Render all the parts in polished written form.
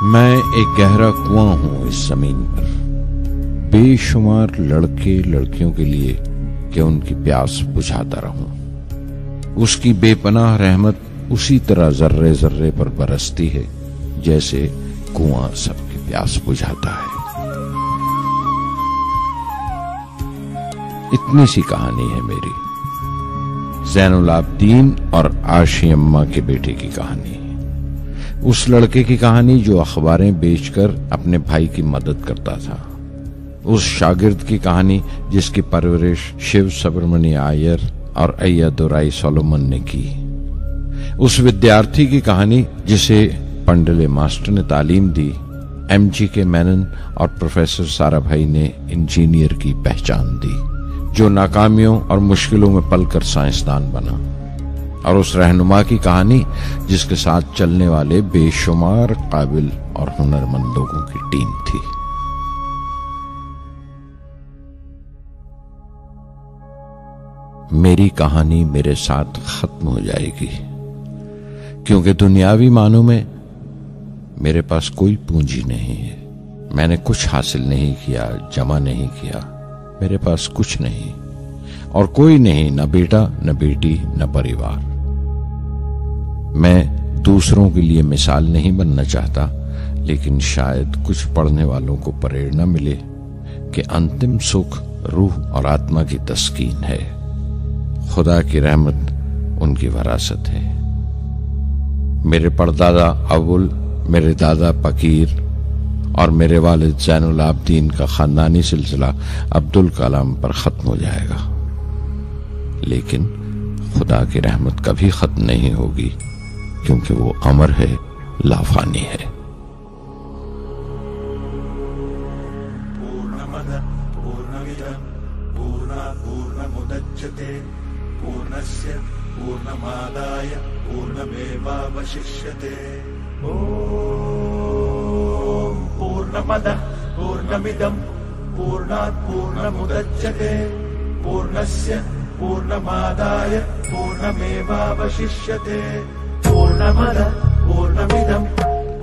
मैं एक गहरा कुआं हूं इस जमीन पर, बेशुमार लड़के लड़कियों के लिए कि उनकी प्यास बुझाता रहूं। उसकी बेपनाह रहमत उसी तरह जर्रे जर्रे पर बरसती है जैसे कुआं सबकी प्यास बुझाता है। इतनी सी कहानी है मेरी, ज़ैनुल आबदीन और आशी अम्मा के बेटे की कहानी। उस लड़के की कहानी जो अखबारें बेचकर अपने भाई की मदद करता था। उस शागिर्द की कहानी जिसकी परवरिश शिव सुब्रमण्य अय्यर और अय्यादुराई सोलोमन ने की। उस विद्यार्थी की कहानी जिसे पंडले मास्टर ने तालीम दी, MG मेनन और प्रोफेसर साराभाई ने इंजीनियर की पहचान दी, जो नाकामियों और मुश्किलों में पलकर साइंसदान बना। और उस रहनुमा की कहानी जिसके साथ चलने वाले बेशुमार काबिल और हुनरमंद लोगों की टीम थी। मेरी कहानी मेरे साथ खत्म हो जाएगी, क्योंकि दुनियावी मानों में मेरे पास कोई पूंजी नहीं है। मैंने कुछ हासिल नहीं किया, जमा नहीं किया। मेरे पास कुछ नहीं और कोई नहीं, न बेटा, न बेटी, न परिवार। मैं दूसरों के लिए मिसाल नहीं बनना चाहता, लेकिन शायद कुछ पढ़ने वालों को प्रेरणा मिले कि अंतिम सुख रूह और आत्मा की तस्कीन है। खुदा की रहमत उनकी वरासत है। मेरे परदादा अबुल, मेरे दादा फकीर और मेरे वालिद ज़ैनुल आबदीन का खानदानी सिलसिला अब्दुल कलाम पर खत्म हो जाएगा, लेकिन खुदा की रहमत कभी खत्म नहीं होगी, क्योंकि वो अमर है, लाफानी है। पूर्णमद पूर्णमिदं पूर्णात् पूर्णमुदच्यते पूर्णस्य पूर्णमादाय पूर्णमेवावशिष्यते। ॐ पूर्णमद पूर्णमिदं पूर्णात् पूर्णमुदच्यते पूर्णस्य पूर्णमादाय पूर्णमेवावशिष्यते। पूर्णमद पूर्णमिदं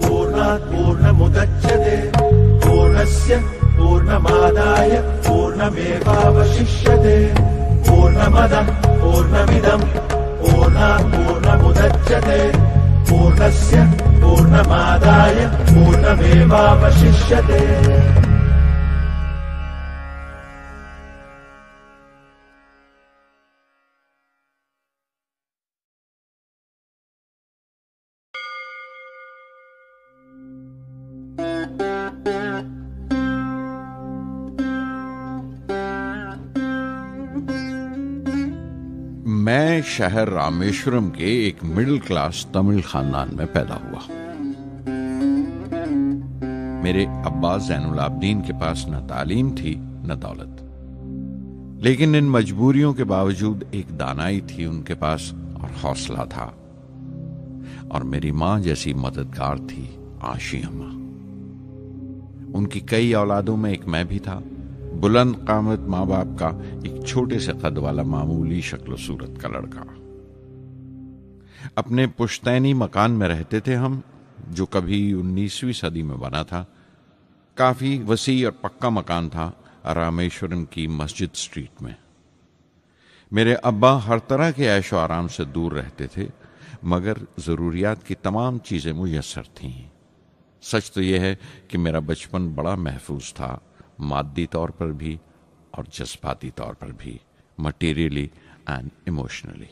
पूर्णात् पूर्णमुदच्यते पूर्णस्य पूर्णमादाय पूर्णमेवावशिष्यते। पूर्णमद पूर्णमिदं पूर्णात् पूर्णमुदच्यते पूर्णस्य पूर्णमादाय पूर्णमेवावशिष्यते। मैं शहर रामेश्वरम के एक मिडिल क्लास तमिल खानदान में पैदा हुआ। मेरे अब्बा ज़ैनुल आबदीन के पास न तालीम थी न दौलत, लेकिन इन मजबूरियों के बावजूद एक दानाई थी उनके पास और हौसला था। और मेरी मां जैसी मददगार थी आशी अम्मा। उनकी कई औलादों में एक मैं भी था, बुलंद कामत माँ बाप का एक छोटे से कद वाला मामूली शक्ल सूरत का लड़का। अपने पुश्तैनी मकान में रहते थे हम, जो कभी 19वीं सदी में बना था। काफी वसी और पक्का मकान था रामेश्वरम की मस्जिद स्ट्रीट में। मेरे अब्बा हर तरह के ऐशो आराम से दूर रहते थे, मगर जरूरियात की तमाम चीजें मुयस्सर थीं। सच तो यह है कि मेरा बचपन बड़ा महफूज था, मादी तौर पर भी और जज्बाती तौर पर भी, मटेरियली एंड इमोशनली।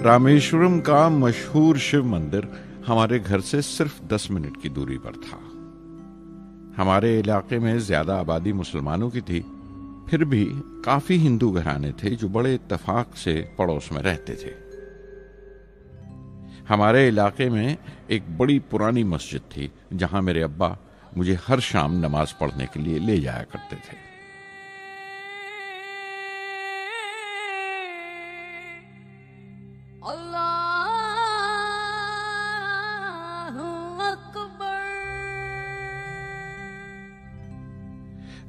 रामेश्वरम का मशहूर शिव मंदिर हमारे घर से सिर्फ 10 मिनट की दूरी पर था। हमारे इलाके में ज्यादा आबादी मुसलमानों की थी, फिर भी काफी हिंदू घराने थे जो बड़े इत्तेफाक से पड़ोस में रहते थे। हमारे इलाके में एक बड़ी पुरानी मस्जिद थी, जहां मेरे अब्बा मुझे हर शाम नमाज पढ़ने के लिए ले जाया करते थे।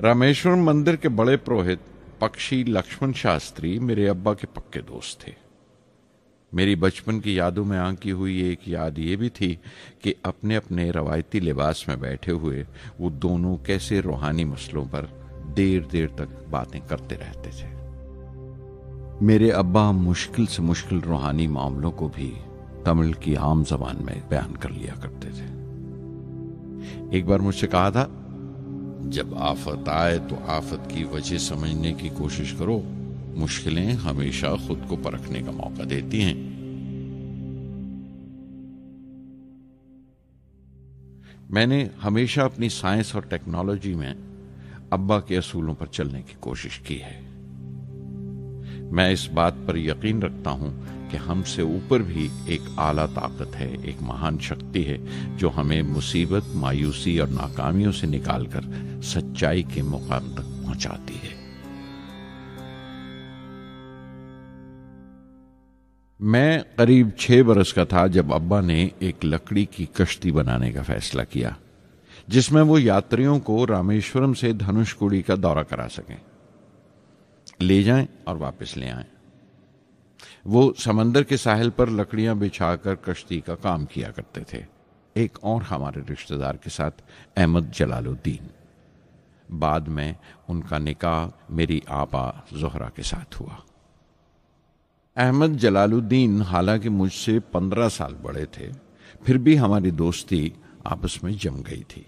रामेश्वरम मंदिर के बड़े पुरोहित पक्षी लक्ष्मण शास्त्री मेरे अब्बा के पक्के दोस्त थे। मेरी बचपन की यादों में आंकी हुई एक याद ये भी थी कि अपने अपने रवायती लिबास में बैठे हुए वो दोनों कैसे रूहानी मसलों पर देर देर तक बातें करते रहते थे। मेरे अब्बा मुश्किल से मुश्किल रूहानी मामलों को भी तमिल की आम जबान में बयान कर लिया करते थे। एक बार मुझसे कहा था, जब आफत आए तो आफत की वजह समझने की कोशिश करो, मुश्किलें हमेशा खुद को परखने का मौका देती हैं। मैंने हमेशा अपनी साइंस और टेक्नोलॉजी में अब्बा के असूलों पर चलने की कोशिश की है। मैं इस बात पर यकीन रखता हूं कि हमसे ऊपर भी एक आला ताकत है, एक महान शक्ति है जो हमें मुसीबत, मायूसी और नाकामियों से निकालकर सच्चाई के मुकाम तक पहुंचाती है। मैं करीब 6 बरस का था जब अब्बा ने एक लकड़ी की कश्ती बनाने का फैसला किया, जिसमें वो यात्रियों को रामेश्वरम से धनुषकोडी का दौरा करा सकें, ले जाएं और वापस ले आएं। वो समंदर के साहिल पर लकड़ियां बिछाकर कश्ती का काम किया करते थे, एक और हमारे रिश्तेदार के साथ, अहमद जलालुद्दीन। बाद में उनका निकाह मेरी आपा जोहरा के साथ हुआ। अहमद जलालुद्दीन हालांकि मुझसे 15 साल बड़े थे, फिर भी हमारी दोस्ती आपस में जम गई थी।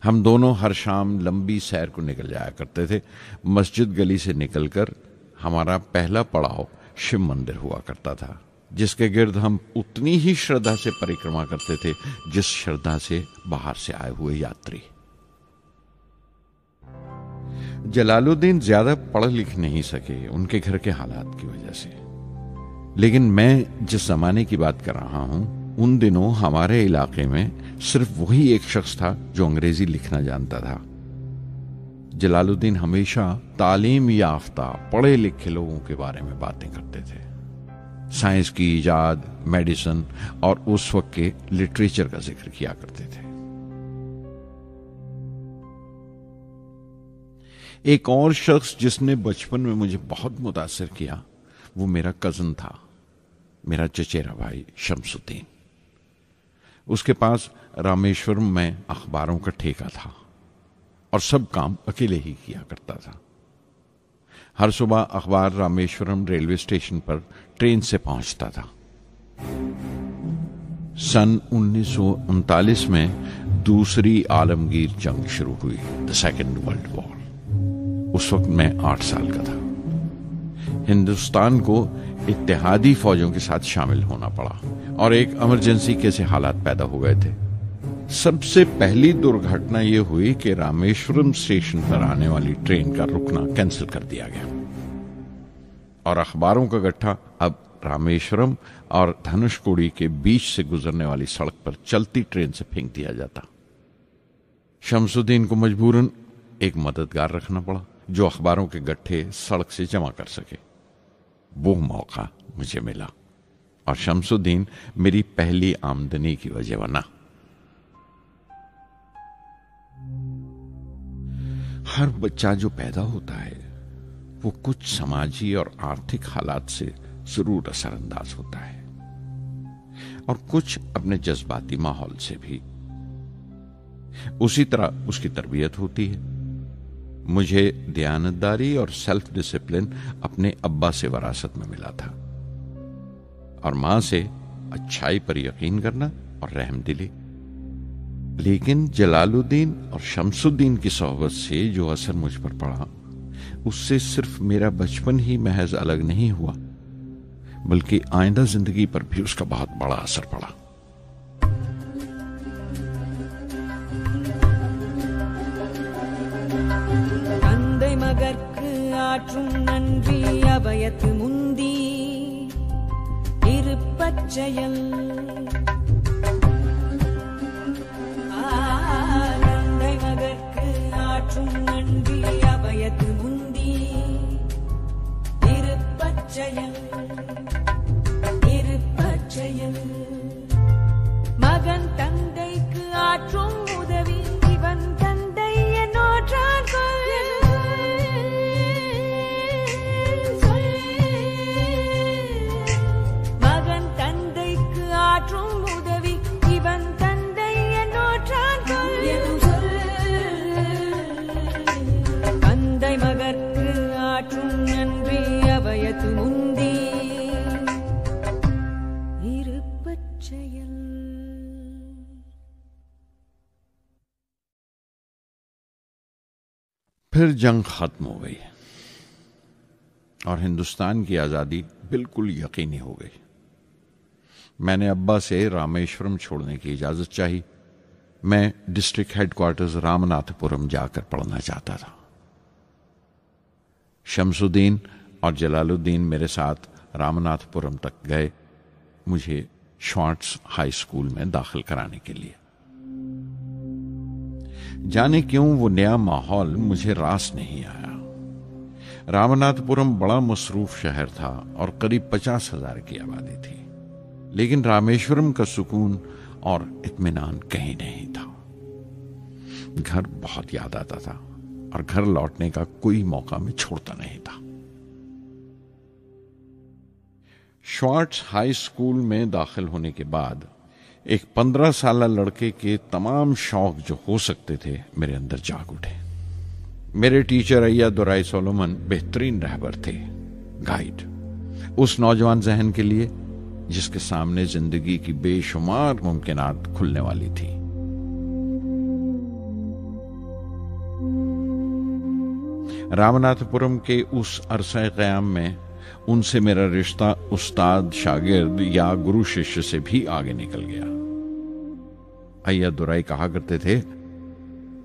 हम दोनों हर शाम लंबी सैर को निकल जाया करते थे। मस्जिद गली से निकलकर हमारा पहला पड़ाव शिव मंदिर हुआ करता था, जिसके गिर्द हम उतनी ही श्रद्धा से परिक्रमा करते थे जिस श्रद्धा से बाहर से आए हुए यात्री। जलालुद्दीन ज्यादा पढ़ लिख नहीं सके उनके घर के हालात की वजह से, लेकिन मैं जिस जमाने की बात कर रहा हूं, उन दिनों हमारे इलाके में सिर्फ वही एक शख्स था जो अंग्रेजी लिखना जानता था। जलालुद्दीन हमेशा तालीम याफ्ता पढ़े लिखे लोगों के बारे में बातें करते थे, साइंस की इजाद, मेडिसिन और उस वक्त के लिटरेचर का जिक्र किया करते थे। एक और शख्स जिसने बचपन में मुझे बहुत मुतासिर किया वो मेरा कजन था, मेरा चचेरा भाई शमसुद्दीन। उसके पास रामेश्वरम में अखबारों का ठेका था और सब काम अकेले ही किया करता था। हर सुबह अखबार रामेश्वरम रेलवे स्टेशन पर ट्रेन से पहुंचता था। सन 1939 में दूसरी आलमगीर जंग शुरू हुई, द सेकेंड वर्ल्ड वॉर। उस वक्त मैं 8 साल का था। हिंदुस्तान को इत्तेहादी फौजों के साथ शामिल होना पड़ा और एक इमरजेंसी के हालात पैदा हो गए थे। सबसे पहली दुर्घटना यह हुई कि रामेश्वरम स्टेशन पर आने वाली ट्रेन का रुकना कैंसिल कर दिया गया और अखबारों का गट्ठा अब रामेश्वरम और धनुषकोडी के बीच से गुजरने वाली सड़क पर चलती ट्रेन से फेंक दिया जाता। शमसुद्दीन को मजबूरन एक मददगार रखना पड़ा जो अखबारों के गट्ठे सड़क से जमा कर सके। वो मौका मुझे मिला और शमसुद्दीन मेरी पहली आमदनी की वजह बना। हर बच्चा जो पैदा होता है वो कुछ समाजी और आर्थिक हालात से जरूर असरअंदाज होता है और कुछ अपने जज्बाती माहौल से भी। उसी तरह उसकी तरबियत होती है। मुझे दयानतदारी और सेल्फ डिसिप्लिन अपने अब्बा से विरासत में मिला था और मां से अच्छाई पर यकीन करना और रहमदिली। लेकिन जलालुद्दीन और शमसुद्दीन की सोहबत से जो असर मुझ पर पड़ा, उससे सिर्फ मेरा बचपन ही महज अलग नहीं हुआ, बल्कि आइंदा जिंदगी पर भी उसका बहुत बड़ा असर पड़ा। தந்தை மகற்கு ஆற்றும் நன்றி அபயத்து முந்தி இருப்பச்செயல் தந்தை மகற்கு ஆற்றும் நன்றி அபயத்து முந்தி இருப்பச்செயல் இருப்பச்செயல் மகன் தந்தைக்கு ஆற்றும் உதவி இவன் தந்தை என்னோற்றான் கொள் फिर जंग खत्म हो गई और हिंदुस्तान की आजादी बिल्कुल यकीनी हो गई। मैंने अब्बा से रामेश्वरम छोड़ने की इजाजत चाही। मैं डिस्ट्रिक्ट हेडक्वार्टर्स रामनाथपुरम जाकर पढ़ना चाहता था। शमसुद्दीन और जलालुद्दीन मेरे साथ रामनाथपुरम तक गए मुझे श्वार्ट्ज हाई स्कूल में दाखिल कराने के लिए। जाने क्यों वो नया माहौल मुझे रास नहीं आया। रामनाथपुरम बड़ा मसरूफ शहर था और करीब 50,000 की आबादी थी, लेकिन रामेश्वरम का सुकून और इत्मीनान कहीं नहीं था। घर बहुत याद आता था और घर लौटने का कोई मौका मैं छोड़ता नहीं था। श्वार्ट्ज हाई स्कूल में दाखिल होने के बाद एक 15 साल लड़के के तमाम शौक जो हो सकते थे मेरे अंदर जाग उठे। मेरे टीचर अय्यादुराई सोलोमन बेहतरीन रहबर थे, गाइड, उस नौजवान जहन के लिए जिसके सामने जिंदगी की बेशुमार मुमकिनात खुलने वाली थी। रामनाथपुरम के उस अरसे क़याम में उनसे मेरा रिश्ता उस्ताद शागिर्द या गुरु शिष्य से भी आगे निकल गया। अय्यादुराई कहा करते थे,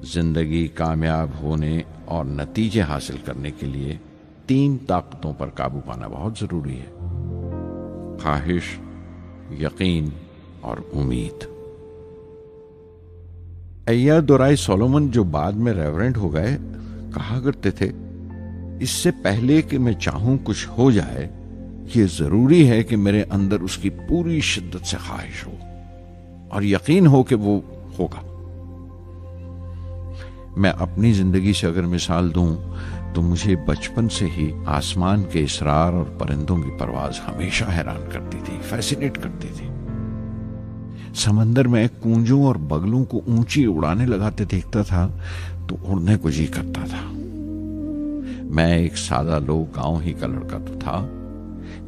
जिंदगी कामयाब होने और नतीजे हासिल करने के लिए 3 ताकतों पर काबू पाना बहुत जरूरी है: ख्वाहिश, यकीन और उम्मीद। अय्यादुराई सोलोमन, जो बाद में रेवरेंड हो गए, कहा करते थे, इससे पहले कि मैं चाहूं कुछ हो जाए, यह जरूरी है कि मेरे अंदर उसकी पूरी शिद्दत से ख्वाहिश हो और यकीन हो कि वो होगा। मैं अपनी जिंदगी से अगर मिसाल दूं तो मुझे बचपन से ही आसमान के इसरार और परिंदों की परवाज हमेशा हैरान करती थी, फैसिनेट करती थी। समंदर में कूंजों और बगलों को ऊंची उड़ाने लगाते देखता था तो उड़ने को जी करता था। मैं एक सादा लोग गांव ही का लड़का तो था,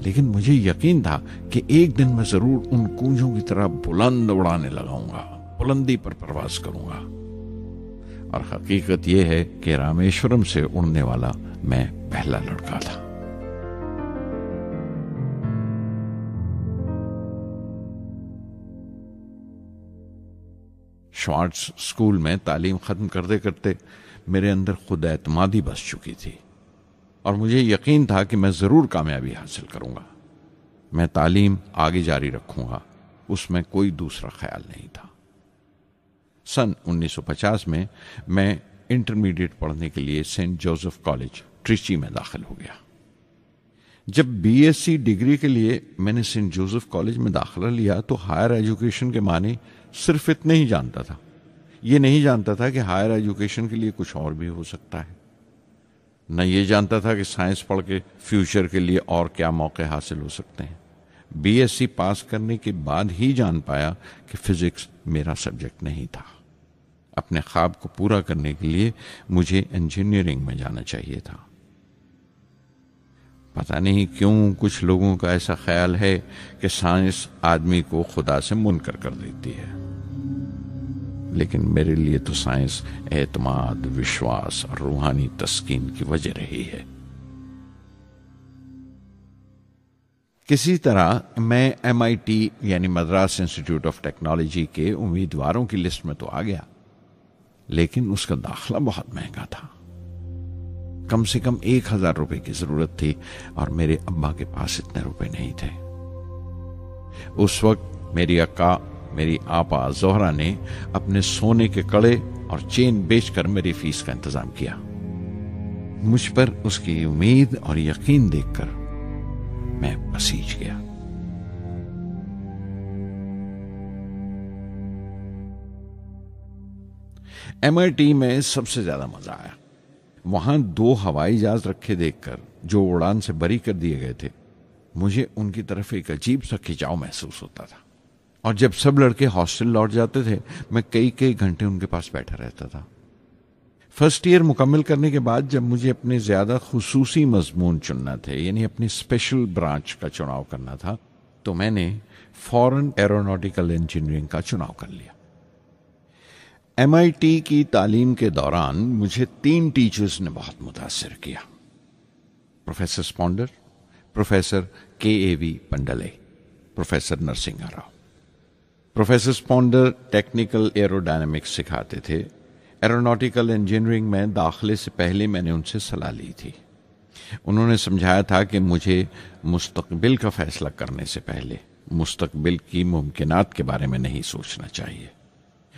लेकिन मुझे यकीन था कि एक दिन मैं जरूर उन कूंजों की तरह बुलंद उड़ाने लगाऊंगा, बुलंदी पर परवाज करूंगा। और हकीकत यह है कि रामेश्वरम से उड़ने वाला मैं पहला लड़का था। श्वार्ट्ज स्कूल में तालीम खत्म करते करते मेरे अंदर खुद एतमादी बस चुकी थी और मुझे यकीन था कि मैं जरूर कामयाबी हासिल करूंगा। मैं तालीम आगे जारी रखूंगा, उसमें कोई दूसरा ख्याल नहीं था। सन 1950 में मैं इंटरमीडिएट पढ़ने के लिए सेंट जोसेफ कॉलेज ट्रिची में दाखिल हो गया। जब बीएससी डिग्री के लिए मैंने सेंट जोसेफ कॉलेज में दाखिला लिया तो हायर एजुकेशन के माने सिर्फ इतने ही जानता था। ये नहीं जानता था कि हायर एजुकेशन के लिए कुछ और भी हो सकता है। न ये जानता था कि साइंस पढ़ के फ्यूचर के लिए और क्या मौके हासिल हो सकते हैं। बीएससी पास करने के बाद ही जान पाया कि फिजिक्स मेरा सब्जेक्ट नहीं था। अपने ख्वाब को पूरा करने के लिए मुझे इंजीनियरिंग में जाना चाहिए था। पता नहीं क्यों कुछ लोगों का ऐसा ख्याल है कि साइंस आदमी को खुदा से मुनकर कर देती है, लेकिन मेरे लिए तो साइंस एतमाद, विश्वास और रूहानी तस्कीन की वजह रही है। किसी तरह मैं MIT यानी मद्रास इंस्टीट्यूट ऑफ टेक्नोलॉजी के उम्मीदवारों की लिस्ट में तो आ गया, लेकिन उसका दाखिला बहुत महंगा था। कम से कम 1,000 रुपए की जरूरत थी और मेरे अब्बा के पास इतने रुपए नहीं थे। उस वक्त मेरी अक्का, मेरी आपा जोहरा ने अपने सोने के कड़े और चेन बेचकर मेरी फीस का इंतजाम किया। मुझ पर उसकी उम्मीद और यकीन देखकर मैं पसीज गया। MIT में सबसे ज्यादा मजा आया। वहां 2 हवाई जहाज रखे देखकर जो उड़ान से बरी कर दिए गए थे, मुझे उनकी तरफ एक अजीब सा खिंचाव महसूस होता था। और जब सब लड़के हॉस्टल लौट जाते थे, मैं कई कई घंटे उनके पास बैठा रहता था। फर्स्ट ईयर मुकम्मल करने के बाद जब मुझे अपने ज्यादा खुसूसी मजमून चुनना थे, यानी अपनी स्पेशल ब्रांच का चुनाव करना था, तो मैंने फॉरेन एरोनॉटिकल इंजीनियरिंग का चुनाव कर लिया। MIT की तालीम के दौरान मुझे 3 टीचर्स ने बहुत मुतासिर किया। Professor Sponder, professor KAV Pandalai, professor Narasimha Rao. Professor Sponder technical aerodynamics सिखाते थे। एरोनॉटिकल इंजीनियरिंग में दाखिले से पहले मैंने उनसे सलाह ली थी। उन्होंने समझाया था कि मुझे मुस्तकबिल का फैसला करने से पहले मुस्तकबिल की मुमकिनात के बारे में नहीं सोचना चाहिए,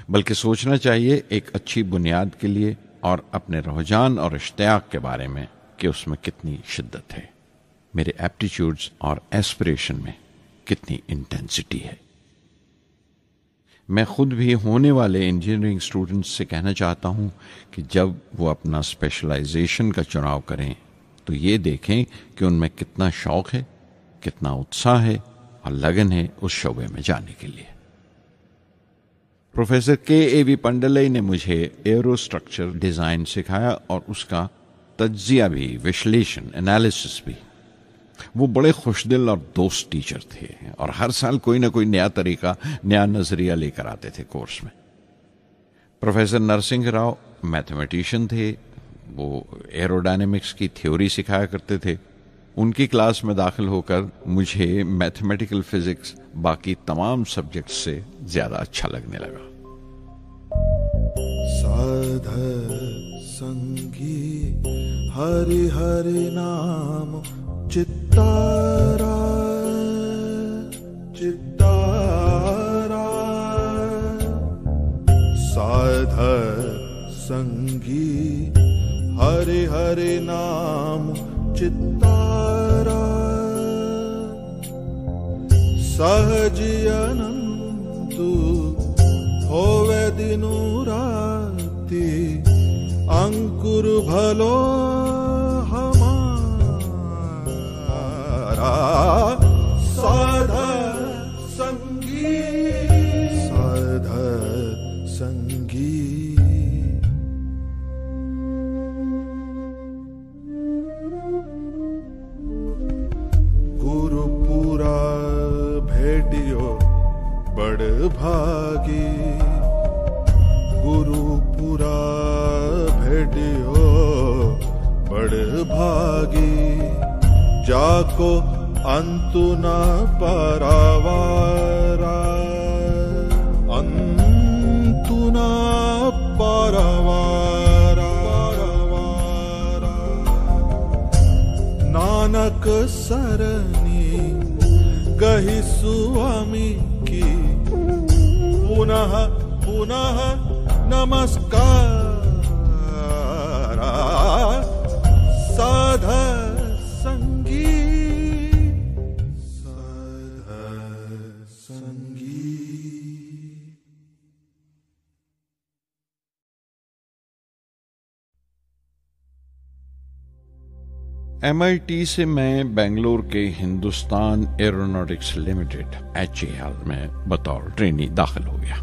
बल्कि सोचना चाहिए एक अच्छी बुनियाद के लिए और अपने रुझान और इश्तियाक के बारे में कि उसमें कितनी शिद्दत है, मेरे एप्टीट्यूड्स और एस्पिरेशन में कितनी इंटेंसिटी है। मैं खुद भी होने वाले इंजीनियरिंग स्टूडेंट्स से कहना चाहता हूं कि जब वो अपना स्पेशलाइजेशन का चुनाव करें तो ये देखें कि उनमें कितना शौक है, कितना उत्साह है और लगन है उस शोबे में जाने के लिए। प्रोफेसर KAV पंडले ने मुझे एरोस्ट्रक्चर डिजाइन सिखाया और उसका तज्जिया भी, विश्लेषण, एनालिसिस भी। वो बड़े खुशदिल और दोस्त टीचर थे और हर साल कोई ना कोई नया तरीका, नया नजरिया लेकर आते थे कोर्स में। प्रोफेसर नरसिंह राव मैथमेटिशियन थे। वो एरोडायनेमिक्स की थ्योरी सिखाया करते थे। उनकी क्लास में दाखिल होकर मुझे मैथमेटिकल फिजिक्स बाकी तमाम सब्जेक्ट से ज्यादा अच्छा लगने लगा। साध संगी हरि हरि नाम चित्तारा चित्तारा, साध संगी हरि हरि नाम चित्तारा, सहजी अनंतु होवे दिनु राति, अंकुर भलो साध संगी साध संगी। गुरुपुरा भेटियो बड़ भागी, गुरुपुरा भेटियो बड़ भागी, जाको अंतु न परवारा, अंतु न परवारा, नानक सरनी गही स्वामी की, पुनः पुनः नमस्कार, साध संगी संगी। MIT से मैं बेंगलोर के हिंदुस्तान एरोनॉटिक्स लिमिटेड HAL में बतौर ट्रेनी दाखिल हो गया।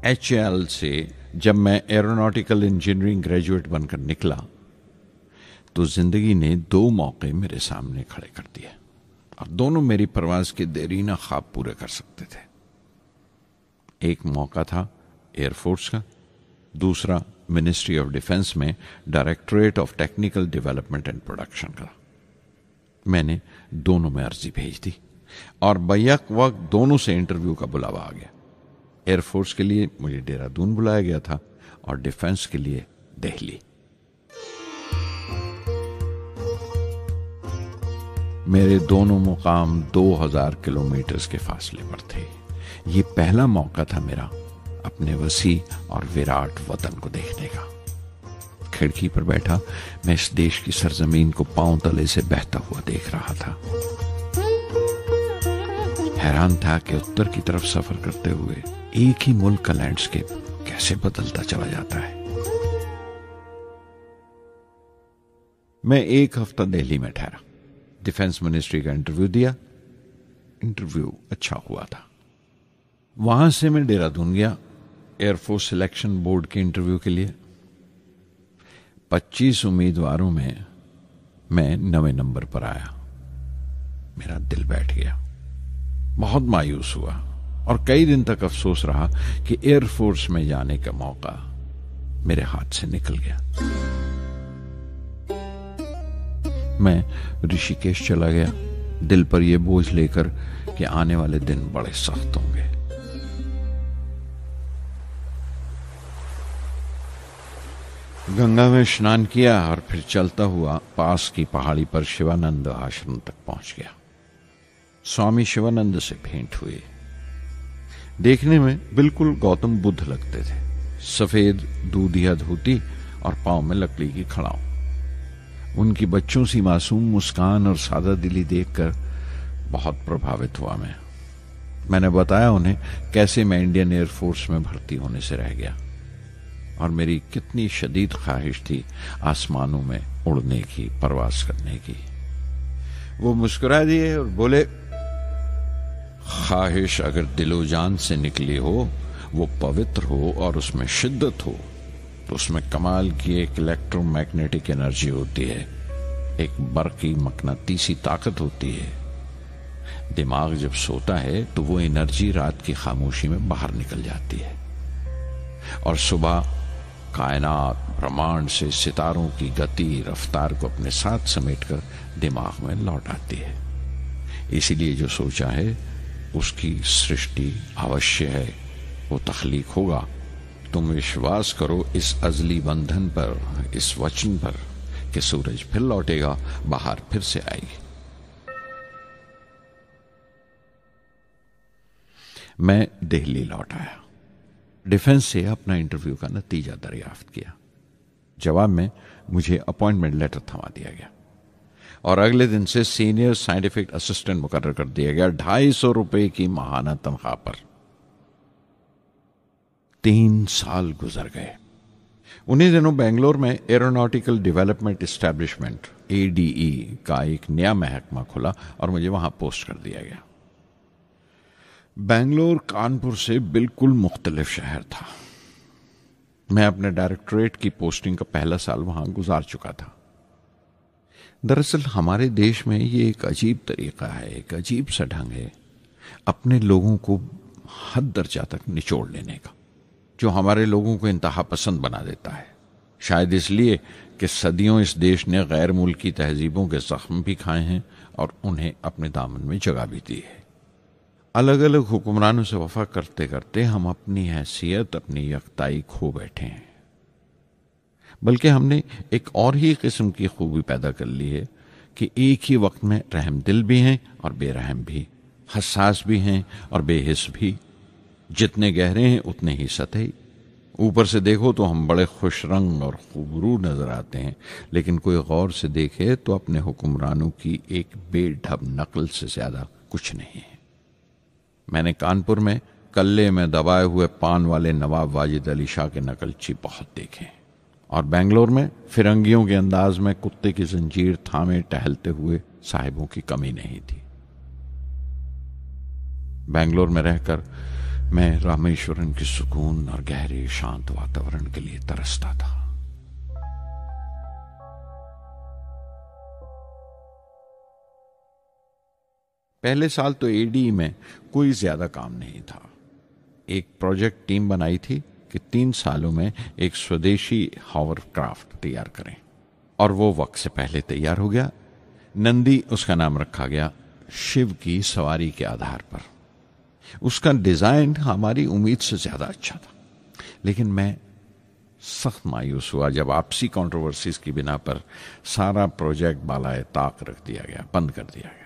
HAL से जब मैं एरोनॉटिकल इंजीनियरिंग ग्रेजुएट बनकर निकला तो जिंदगी ने 2 मौके मेरे सामने खड़े कर दिए और दोनों मेरी परवाज के देरीना ख्वाब पूरे कर सकते थे। एक मौका था एयरफोर्स का, दूसरा मिनिस्ट्री ऑफ डिफेंस में directorate of technical development and production का। मैंने दोनों में अर्जी भेज दी और बैक वक्त दोनों से इंटरव्यू का बुलावा आ गया। एयरफोर्स के लिए मुझे देहरादून बुलाया गया था और डिफेंस के लिए दिल्ली। मेरे दोनों मुकाम 2000 किलोमीटर के फासले पर थे। ये पहला मौका था मेरा अपने वसी और विराट वतन को देखने का। खिड़की पर बैठा मैं इस देश की सरजमीन को पांव तले से बहता हुआ देख रहा था। हैरान था कि उत्तर की तरफ सफर करते हुए एक ही मुल्क का लैंडस्केप कैसे बदलता चला जाता है। मैं 1 हफ्ता दिल्ली में ठहरा, डिफेंस मिनिस्ट्री का इंटरव्यू दिया। इंटरव्यू अच्छा हुआ था। वहां से मैं देहरादून गया एयरफोर्स सिलेक्शन बोर्ड के इंटरव्यू के लिए। 25 उम्मीदवारों में मैं 9वें नंबर पर आया। मेरा दिल बैठ गया, बहुत मायूस हुआ। और कई दिन तक अफसोस रहा कि एयरफोर्स में जाने का मौका मेरे हाथ से निकल गया। मैं ऋषिकेश चला गया, दिल पर यह बोझ लेकर कि आने वाले दिन बड़े सख्त होंगे। गंगा में स्नान किया और फिर चलता हुआ पास की पहाड़ी पर शिवानंद आश्रम तक पहुंच गया। स्वामी शिवानंद से भेंट हुई। देखने में बिल्कुल गौतम बुद्ध लगते थे, सफेद दूधिया धोती और पांव में लकड़ी की खड़ाऊ। उनकी बच्चों सी मासूम मुस्कान और सादा दिली देखकर बहुत प्रभावित हुआ मैंने बताया उन्हें कैसे मैं इंडियन एयरफोर्स में भर्ती होने से रह गया और मेरी कितनी शदीद ख्वाहिश थी आसमानों में उड़ने की, परवास करने की। वो मुस्कुरा दिए और बोले, ख्वाहिश अगर दिलो जान से निकली हो, वो पवित्र हो और उसमें शिद्दत हो, तो उसमें कमाल की एक इलेक्ट्रोमैग्नेटिक एनर्जी होती है, एक बरकी मकनातीसी ताकत होती है। दिमाग जब सोता है तो वो एनर्जी रात की खामोशी में बाहर निकल जाती है और सुबह कायनात ब्रह्मांड से सितारों की गति रफ्तार को अपने साथ समेटकर दिमाग में लौट आती है। इसीलिए जो सोचा है उसकी सृष्टि अवश्य है, वो तख्लीक होगा। तुम विश्वास करो इस अजली बंधन पर, इस वचन पर कि सूरज फिर लौटेगा, बाहर फिर से आएगी। मैं दिल्ली लौट आया, डिफेंस से अपना इंटरव्यू का नतीजा दरियाफ्त किया। जवाब में मुझे अपॉइंटमेंट लेटर थमा दिया गया और अगले दिन से सीनियर साइंटिफिक असिस्टेंट मुकर्रर कर दिया गया 250 रुपए की माहाना तनख्वाह पर। 3 साल गुजर गए। उन्हीं दिनों बेंगलोर में एरोनॉटिकल डेवलपमेंट एस्टेब्लिशमेंट ADE का एक नया महकमा खुला और मुझे वहां पोस्ट कर दिया गया। बेंगलोर कानपुर से बिल्कुल मुख्तलिफ शहर था। मैं अपने डायरेक्टोरेट की पोस्टिंग का पहला साल वहां गुजार चुका था। दरअसल हमारे देश में ये एक अजीब तरीका है, एक अजीब सा ढंग है अपने लोगों को हद दर्जा तक निचोड़ लेने का, जो हमारे लोगों को इंतहा पसंद बना देता है। शायद इसलिए कि सदियों इस देश ने गैर मुल्की तहजीबों के जख्म भी खाए हैं और उन्हें अपने दामन में जगह भी दी है। अलग अलग हुक्मरानों से वफा करते करते हम अपनी हैसियत, अपनी यकताई खो बैठे हैं। बल्कि हमने एक और ही किस्म की खूबी पैदा कर ली है कि एक ही वक्त में रहम दिल भी हैं और बेरहम भी, हसास भी हैं और बेहिस भी। जितने गहरे हैं उतने ही सतही। ऊपर से देखो तो हम बड़े खुश रंग और खूबरू नजर आते हैं, लेकिन कोई गौर से देखे तो अपने हुक्मरानों की एक बेढब नकल से ज्यादा कुछ नहीं है। मैंने कानपुर में कल्ले में दबाए हुए पान वाले नवाब वाजिद अली शाह के नकलची बहुत देखे और बेंगलोर में फिरंगियों के अंदाज में कुत्ते की जंजीर थामे टहलते हुए साहिबों की कमी नहीं थी। बेंगलोर में रहकर मैं रामेश्वरम के सुकून और गहरे शांत वातावरण के लिए तरसता था। पहले साल तो ADE में कोई ज्यादा काम नहीं था। एक प्रोजेक्ट टीम बनाई थी कि 3 सालों में एक स्वदेशी हॉवरक्राफ्ट तैयार करें और वो वक्त से पहले तैयार हो गया। नंदी उसका नाम रखा गया, शिव की सवारी के आधार पर। उसका डिजाइन हमारी उम्मीद से ज्यादा अच्छा था, लेकिन मैं सख्त मायूस हुआ जब आपसी कंट्रोवर्सीज की बिना पर सारा प्रोजेक्ट बालाए ताक रख दिया गया, बंद कर दिया गया।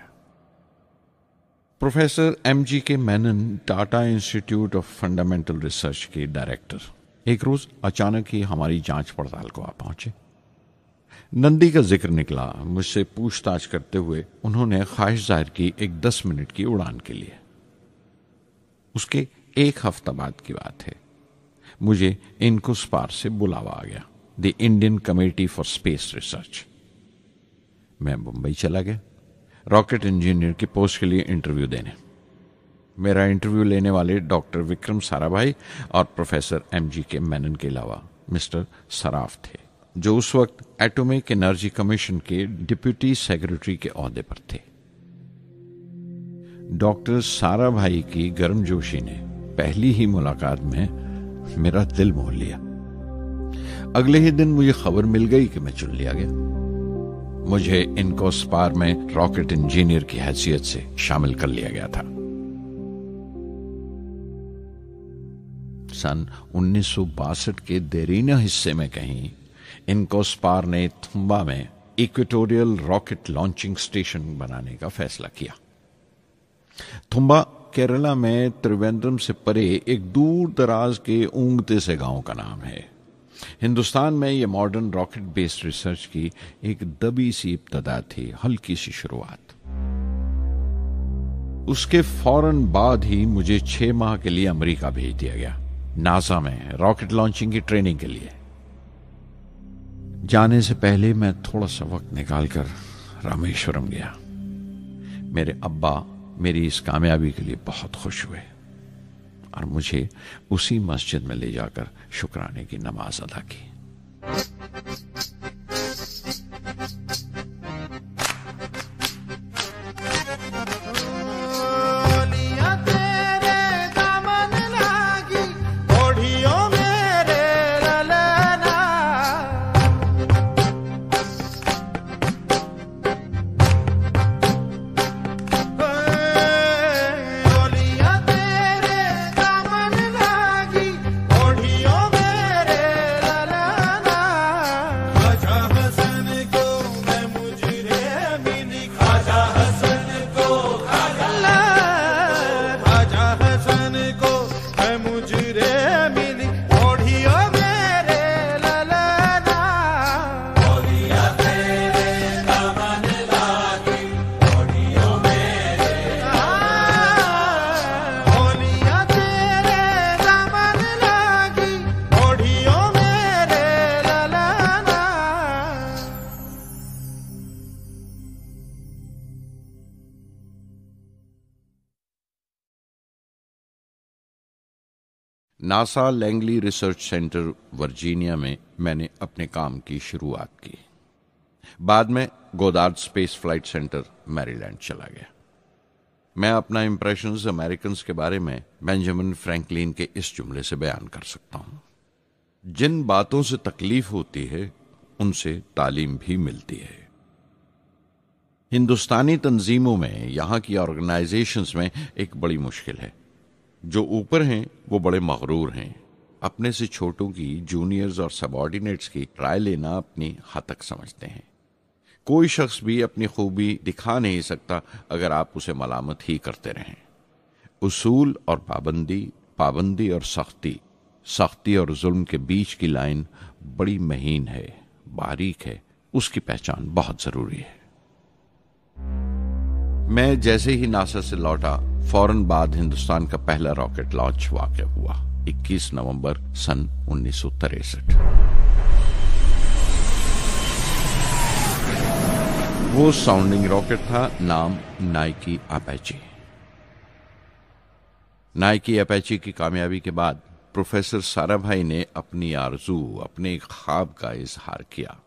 Professor MGK Menon, Tata institute of fundamental research के डायरेक्टर, एक रोज अचानक ही हमारी जांच पड़ताल को आ पहुंचे। नंदी का जिक्र निकला। मुझसे पूछताछ करते हुए उन्होंने ख्वाहिश जाहिर की एक 10 मिनट की उड़ान के लिए। उसके 1 हफ्ता बाद की बात है। मुझे इनकुस्पार से बुलावा आ गया, the Indian committee for space research. मैं मुंबई चला गया रॉकेट इंजीनियर की पोस्ट के लिए इंटरव्यू देने। मेरा इंटरव्यू लेने वाले डॉक्टर विक्रम साराभाई और प्रोफेसर MGK मेनन के अलावा मिस्टर सराफ थे, जो उस वक्त एटॉमिक एनर्जी कमीशन के डिप्यूटी सेक्रेटरी के ओहदे पर थे। डॉक्टर साराभाई की गर्मजोशी ने पहली ही मुलाकात में मेरा दिल मोह लिया। अगले ही दिन मुझे खबर मिल गई कि मैं चुन लिया गया। मुझे इनकोस्पार में रॉकेट इंजीनियर की हैसियत से शामिल कर लिया गया था। सन 1962 के देरीना हिस्से में कहीं इनकोस्पार ने थुम्बा में इक्वेटोरियल रॉकेट लॉन्चिंग स्टेशन बनाने का फैसला किया। थुम्बा केरला में त्रिवेंद्रम से परे एक दूर दराज के ऊंगते से गांव का नाम है। हिंदुस्तान में यह मॉडर्न रॉकेट बेस्ड रिसर्च की एक दबी सी इब्तदा थी, हल्की सी शुरुआत। उसके फौरन बाद ही मुझे 6 माह के लिए अमेरिका भेज दिया गया, नासा में रॉकेट लॉन्चिंग की ट्रेनिंग के लिए। जाने से पहले मैं थोड़ा सा वक्त निकालकर रामेश्वरम गया। मेरे अब्बा मेरी इस कामयाबी के लिए बहुत खुश हुए और मुझे उसी मस्जिद में ले जाकर शुक्राने की नमाज अदा की। NASA Langley research centre Virginia में मैंने अपने काम की शुरुआत की। बाद में Goddard space flight centre Maryland चला गया। मैं अपना इंप्रेशंस अमेरिकन्स के बारे में बेंजामिन फ्रैंकलिन के इस जुमले से बयान कर सकता हूं, जिन बातों से तकलीफ होती है उनसे तालीम भी मिलती है। हिंदुस्तानी तंजीमों में, यहां की ऑर्गेनाइजेशंस में एक बड़ी मुश्किल है। जो ऊपर हैं वो बड़े मगरूर हैं। अपने से छोटों की, जूनियर्स और सबऑर्डिनेट्स की राय लेना अपनी हतक समझते हैं। कोई शख्स भी अपनी खूबी दिखा नहीं सकता अगर आप उसे मलामत ही करते रहें। उसूल और पाबंदी, पाबंदी और सख्ती, सख्ती और जुल्म के बीच की लाइन बड़ी महीन है, बारीक है। उसकी पहचान बहुत जरूरी है। मैं जैसे ही नासा से लौटा, फौरन बाद हिंदुस्तान का पहला रॉकेट लॉन्च वाक़या हुआ, 21 नवंबर सन 1963। वो साउंडिंग रॉकेट था, नाम नाइकी अपेची। नाइकी अपेची की कामयाबी के बाद प्रोफेसर साराभाई ने अपनी आरजू, अपने ख्वाब का इजहार किया।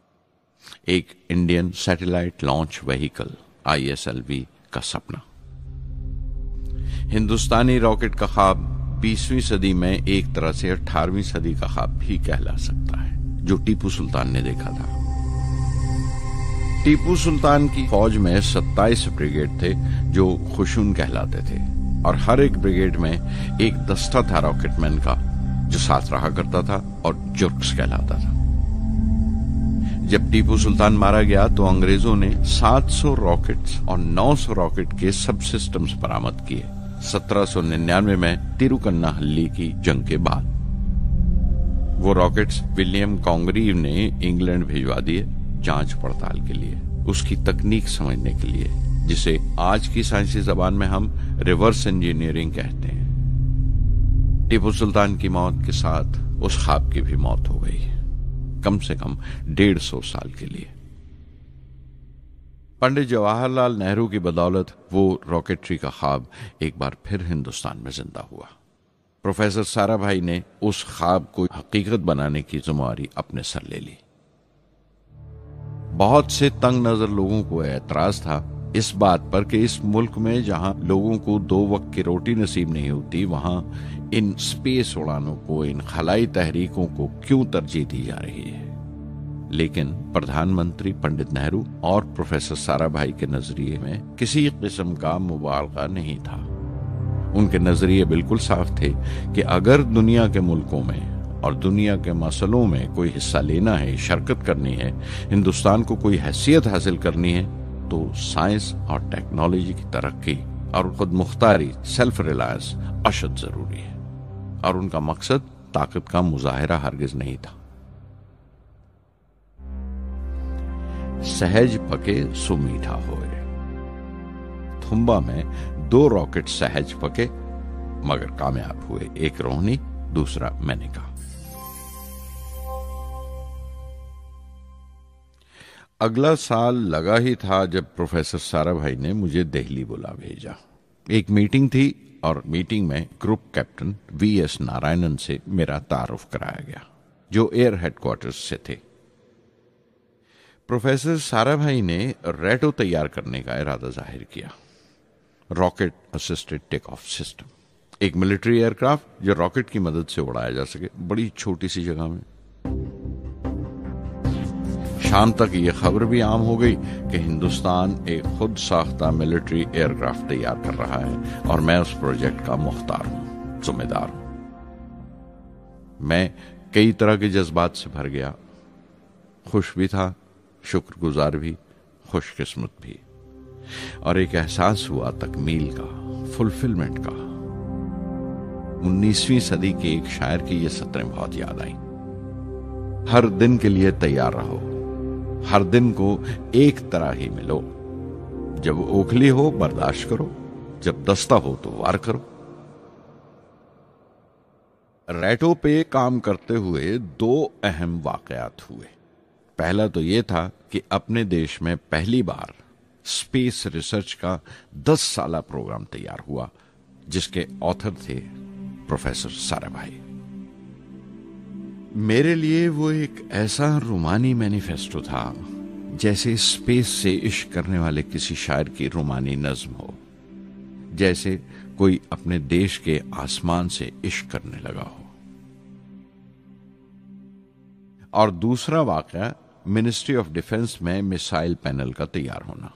एक Indian satellite launch vehicle ISLV का सपना। हिंदुस्तानी रॉकेट का ख्वाब 20वीं सदी में एक तरह से 18वीं सदी का ख्वाब भी कहला सकता है, जो टीपू सुल्तान ने देखा था। टीपू सुल्तान की फौज में 27 ब्रिगेड थे जो खुशून कहलाते थे, और हर एक ब्रिगेड में एक दस्ता था रॉकेटमैन का जो साथ रहा करता था और जुर्क्स कहलाता था। जब टीपू सुल्तान मारा गया तो अंग्रेजों ने 700 रॉकेट्स और 900 रॉकेट के सब सिस्टम्स बरामद किए 1799 में तिरुकन्नाहल्ली की जंग के बाद। वो रॉकेट्स विलियम कॉन्गरीव ने इंग्लैंड भिजवा दिए जांच पड़ताल के लिए, उसकी तकनीक समझने के लिए, जिसे आज की साइंसी जबान में हम रिवर्स इंजीनियरिंग कहते हैं। टीपू सुल्तान की मौत के साथ उस ख्वाब की भी मौत हो गई, कम से कम 150 साल के लिए। पंडित जवाहरलाल नेहरू की बदौलत वो रॉकेटरी का ख्वाब एक बार फिर हिंदुस्तान में जिंदा हुआ। प्रोफेसर साराभाई ने उस ख्वाब को हकीकत बनाने की जिम्मेदारी अपने सर ले ली। बहुत से तंग नजर लोगों को एतराज था इस बात पर कि इस मुल्क में जहां लोगों को 2 वक्त की रोटी नसीब नहीं होती, वहां इन स्पेस उड़ानों को, इन खलाई तहरीकों को क्यों तरजीह दी जा रही है। लेकिन प्रधानमंत्री पंडित नेहरू और प्रोफेसर साराभाई के नजरिए में किसी किस्म का मुबालगा नहीं था। उनके नजरिए बिल्कुल साफ थे कि अगर दुनिया के मुल्कों में और दुनिया के मसलों में कोई हिस्सा लेना है, शिरकत करनी है, हिंदुस्तान को कोई हैसियत हासिल करनी है, तो साइंस और टेक्नोलॉजी की तरक्की और खुद मुख्तारी, सेल्फ रिलायंस अशद जरूरी है। और उनका मकसद ताकत का मुजाहिरा हरगिज नहीं था। सहज पके सुमीठा होए। थुम्बा में 2 रॉकेट सहज पके मगर कामयाब हुए, एक रोहिणी, दूसरा मेनका। अगला साल लगा ही था जब प्रोफेसर साराभाई ने मुझे दिल्ली बुला भेजा। एक मीटिंग थी और मीटिंग में ग्रुप कैप्टन वीएस नारायणन से मेरा तारुफ कराया गया, जो एयर हेडक्वार्टर्स से थे। प्रोफेसर साराभाई ने रेटो तैयार करने का इरादा जाहिर किया, rocket assisted take off system, एक मिलिट्री एयरक्राफ्ट जो रॉकेट की मदद से उड़ाया जा सके बड़ी छोटी सी जगह में। शाम तक यह खबर भी आम हो गई कि हिंदुस्तान एक खुद साख्ता मिलिट्री एयरक्राफ्ट तैयार कर रहा है और मैं उस प्रोजेक्ट का मुख्तार हूं, जिम्मेदार हूं। मैं कई तरह के जज्बात से भर गया, खुश भी था, शुक्रगुजार भी, खुशकिस्मत भी, और एक एहसास हुआ तकमील का, फुलफिलमेंट का। 19वीं सदी के एक शायर की ये सत्रें बहुत याद आई। हर दिन के लिए तैयार रहो, हर दिन को एक तरह ही मिलो। जब ओखली हो बर्दाश्त करो, जब दस्ता हो तो वार करो। रेटो पे काम करते हुए 2 अहम वाकयात हुए। पहला तो यह था कि अपने देश में पहली बार स्पेस रिसर्च का 10 साला प्रोग्राम तैयार हुआ, जिसके ऑथर थे प्रोफेसर साराभाई। मेरे लिए वो एक ऐसा रूमानी मैनिफेस्टो था जैसे स्पेस से इश्क करने वाले किसी शायर की रूमानी नज्म हो, जैसे कोई अपने देश के आसमान से इश्क करने लगा हो। और दूसरा वाकया मिनिस्ट्री ऑफ डिफेंस में मिसाइल पैनल का तैयार होना।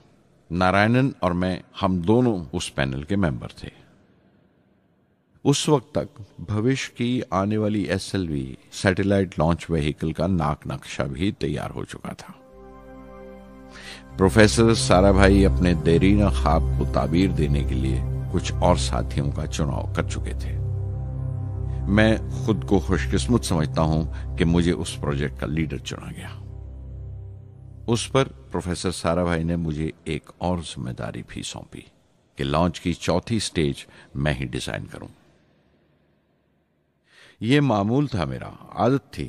नारायणन और मैं, हम दोनों उस पैनल के मेंबर थे। उस वक्त तक भविष्य की आने वाली SLV सैटेलाइट लॉन्च व्हीकल का नाक नक्शा भी तैयार हो चुका था। प्रोफेसर साराभाई अपने देरीना ख्वाब को ताबीर देने के लिए कुछ और साथियों का चुनाव कर चुके थे। मैं खुद को खुशकिस्मत समझता हूं कि मुझे उस प्रोजेक्ट का लीडर चुना गया। उस पर प्रोफेसर साराभाई ने मुझे एक और जिम्मेदारी भी सौंपी कि लॉन्च की 4थी स्टेज मैं ही डिजाइन करूं। यह मामूल था, मेरा आदत थी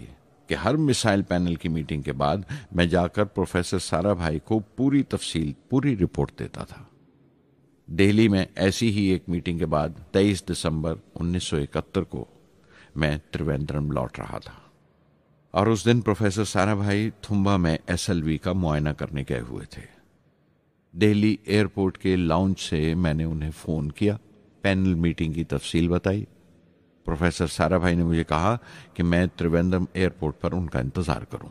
कि हर मिसाइल पैनल की मीटिंग के बाद मैं जाकर प्रोफेसर साराभाई को पूरी तफसील, पूरी रिपोर्ट देता था। दिल्ली में ऐसी ही एक मीटिंग के बाद 23 दिसंबर 1971 को मैं त्रिवेंद्रम लौट रहा था और उस दिन प्रोफेसर साराभाई थुम्बा में SLV का मुआयना करने गए हुए थे। दिल्ली एयरपोर्ट के लाउंज से मैंने उन्हें फोन किया, पैनल मीटिंग की तफसील बताई। प्रोफेसर साराभाई ने मुझे कहा कि मैं त्रिवेंद्रम एयरपोर्ट पर उनका इंतजार करूं।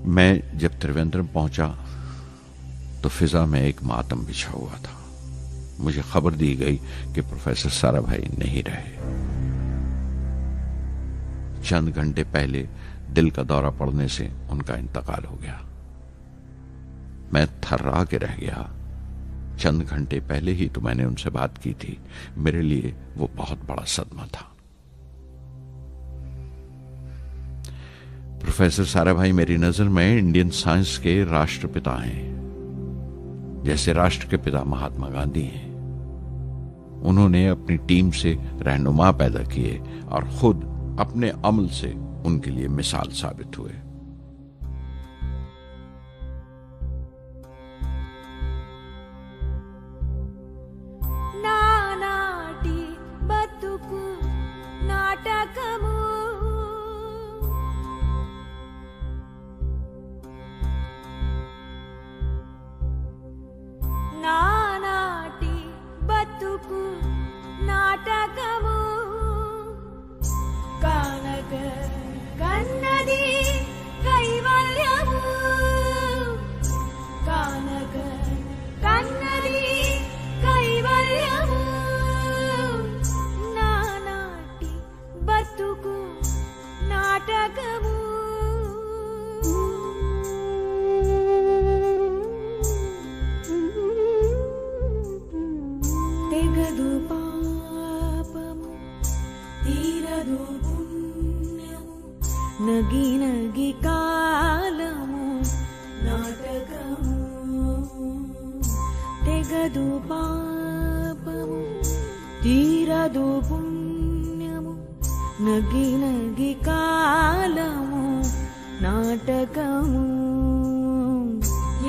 मैं जब त्रिवेंद्रम पहुंचा तो फिजा में एक मातम बिछा हुआ था। मुझे खबर दी गई कि प्रोफेसर साराभाई नहीं रहे। चंद घंटे पहले दिल का दौरा पड़ने से उनका इंतकाल हो गया। मैं थर्रा के रह गया। चंद घंटे पहले ही तो मैंने उनसे बात की थी। मेरे लिए वो बहुत बड़ा सदमा था। प्रोफेसर साराभाई मेरी नजर में इंडियन साइंस के राष्ट्रपिता हैं, जैसे राष्ट्र के पिता महात्मा गांधी हैं। उन्होंने अपनी टीम से रहनुमा पैदा किए और खुद अपने अमल से उनके लिए मिसाल साबित हुए। నానాటి బతుకు నాటకము పాపము తీరదు పుణ్యము నగి నగి కాలము నాటకము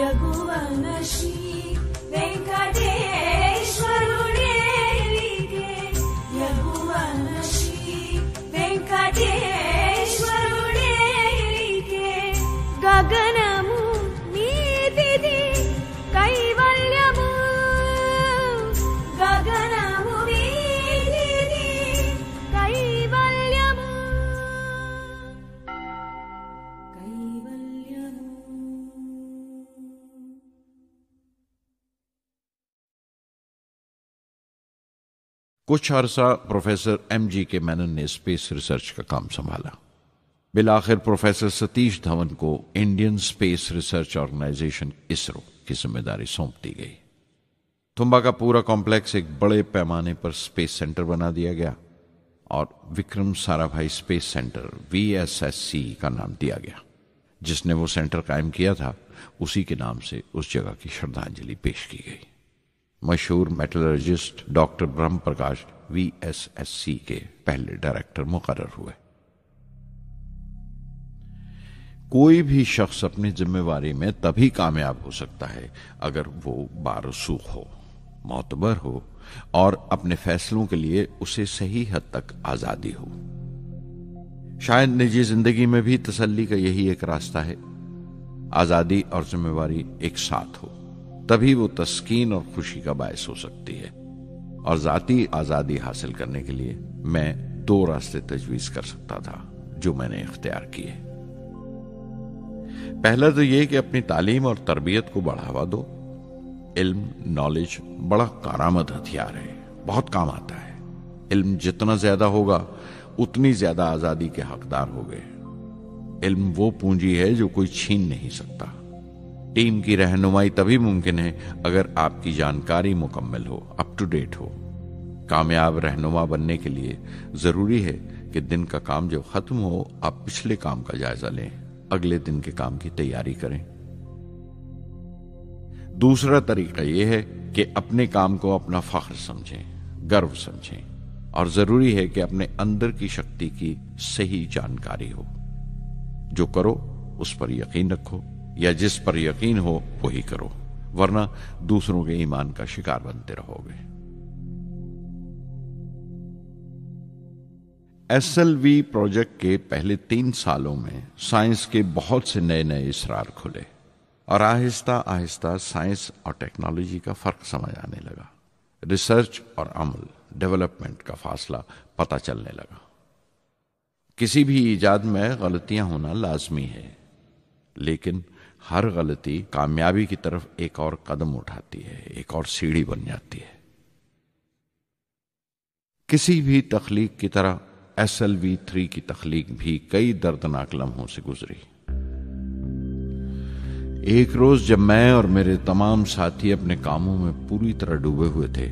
యగువన శ్రీ వెంకటేశ్వరుడేలిగే యగువన శ్రీ వెంకటేశ్వరుడేలిగే గగనము నీతిది కైవల్యము గగనము నీతిది కైవల్యము కైవల్యము. कुछ अरसा प्रोफेसर MG के मेनन ने स्पेस रिसर्च का काम संभाला. बिलाखिर प्रोफेसर सतीश धवन को Indian Space Research Organisation ISRO की जिम्मेदारी सौंप दी गई. तुम्बा का पूरा कॉम्प्लेक्स एक बड़े पैमाने पर स्पेस सेंटर बना दिया गया और Vikram Sarabhai space centre VSSC का नाम दिया गया. जिसने वो सेंटर कायम किया था उसी के नाम से उस जगह की श्रद्धांजलि पेश की गई. मशहूर मेटलर्जिस्ट डॉक्टर ब्रह्म प्रकाश VSSC के पहले डायरेक्टर मुकर्रर हुए. कोई भी शख्स अपनी जिम्मेवारी में तभी कामयाब हो सकता है अगर वो बारसूख हो, मोतबर हो और अपने फैसलों के लिए उसे सही हद तक आजादी हो. शायद निजी जिंदगी में भी तसल्ली का यही एक रास्ता है. आजादी और जिम्मेवारी एक साथ हो तभी वो तस्कीन और खुशी का बायस हो सकती है. और जाती आजादी हासिल करने के लिए मैं 2 रास्ते तजवीज कर सकता था जो मैंने इख्तियार किए. पहला तो यह कि अपनी तालीम और तरबियत को बढ़ावा दो. इल्म, नॉलेज बड़ा कारामद हथियार है, बहुत काम आता है. इल्म जितना ज्यादा होगा उतनी ज्यादा आजादी के हकदार होगे. इल्म वो पूंजी है जो कोई छीन नहीं सकता. टीम की रहनुमाई तभी मुमकिन है अगर आपकी जानकारी मुकम्मल हो, अप टू डेट हो. कामयाब रहनुमा बनने के लिए जरूरी है कि दिन का काम जब खत्म हो आप पिछले काम का जायजा लें, अगले दिन के काम की तैयारी करें. दूसरा तरीका यह है कि अपने काम को अपना फख्र समझें, गर्व समझें और जरूरी है कि अपने अंदर की शक्ति की सही जानकारी हो. जो करो उस पर यकीन रखो या जिस पर यकीन हो वही करो, वरना दूसरों के ईमान का शिकार बनते रहोगे. SLV प्रोजेक्ट के पहले 3 सालों में साइंस के बहुत से नए नए इसरार खुले और आहिस्ता आहिस्ता साइंस और टेक्नोलॉजी का फर्क समझ आने लगा. रिसर्च और अमल, डेवलपमेंट का फासला पता चलने लगा. किसी भी ईजाद में गलतियां होना लाजमी है, लेकिन हर गलती कामयाबी की तरफ एक और कदम उठाती है, एक और सीढ़ी बन जाती है. किसी भी तख्लीक की तरह SLV-3 की तख्लीक भी कई दर्दनाक लम्हों से गुजरी. एक रोज जब मैं और मेरे तमाम साथी अपने कामों में पूरी तरह डूबे हुए थे,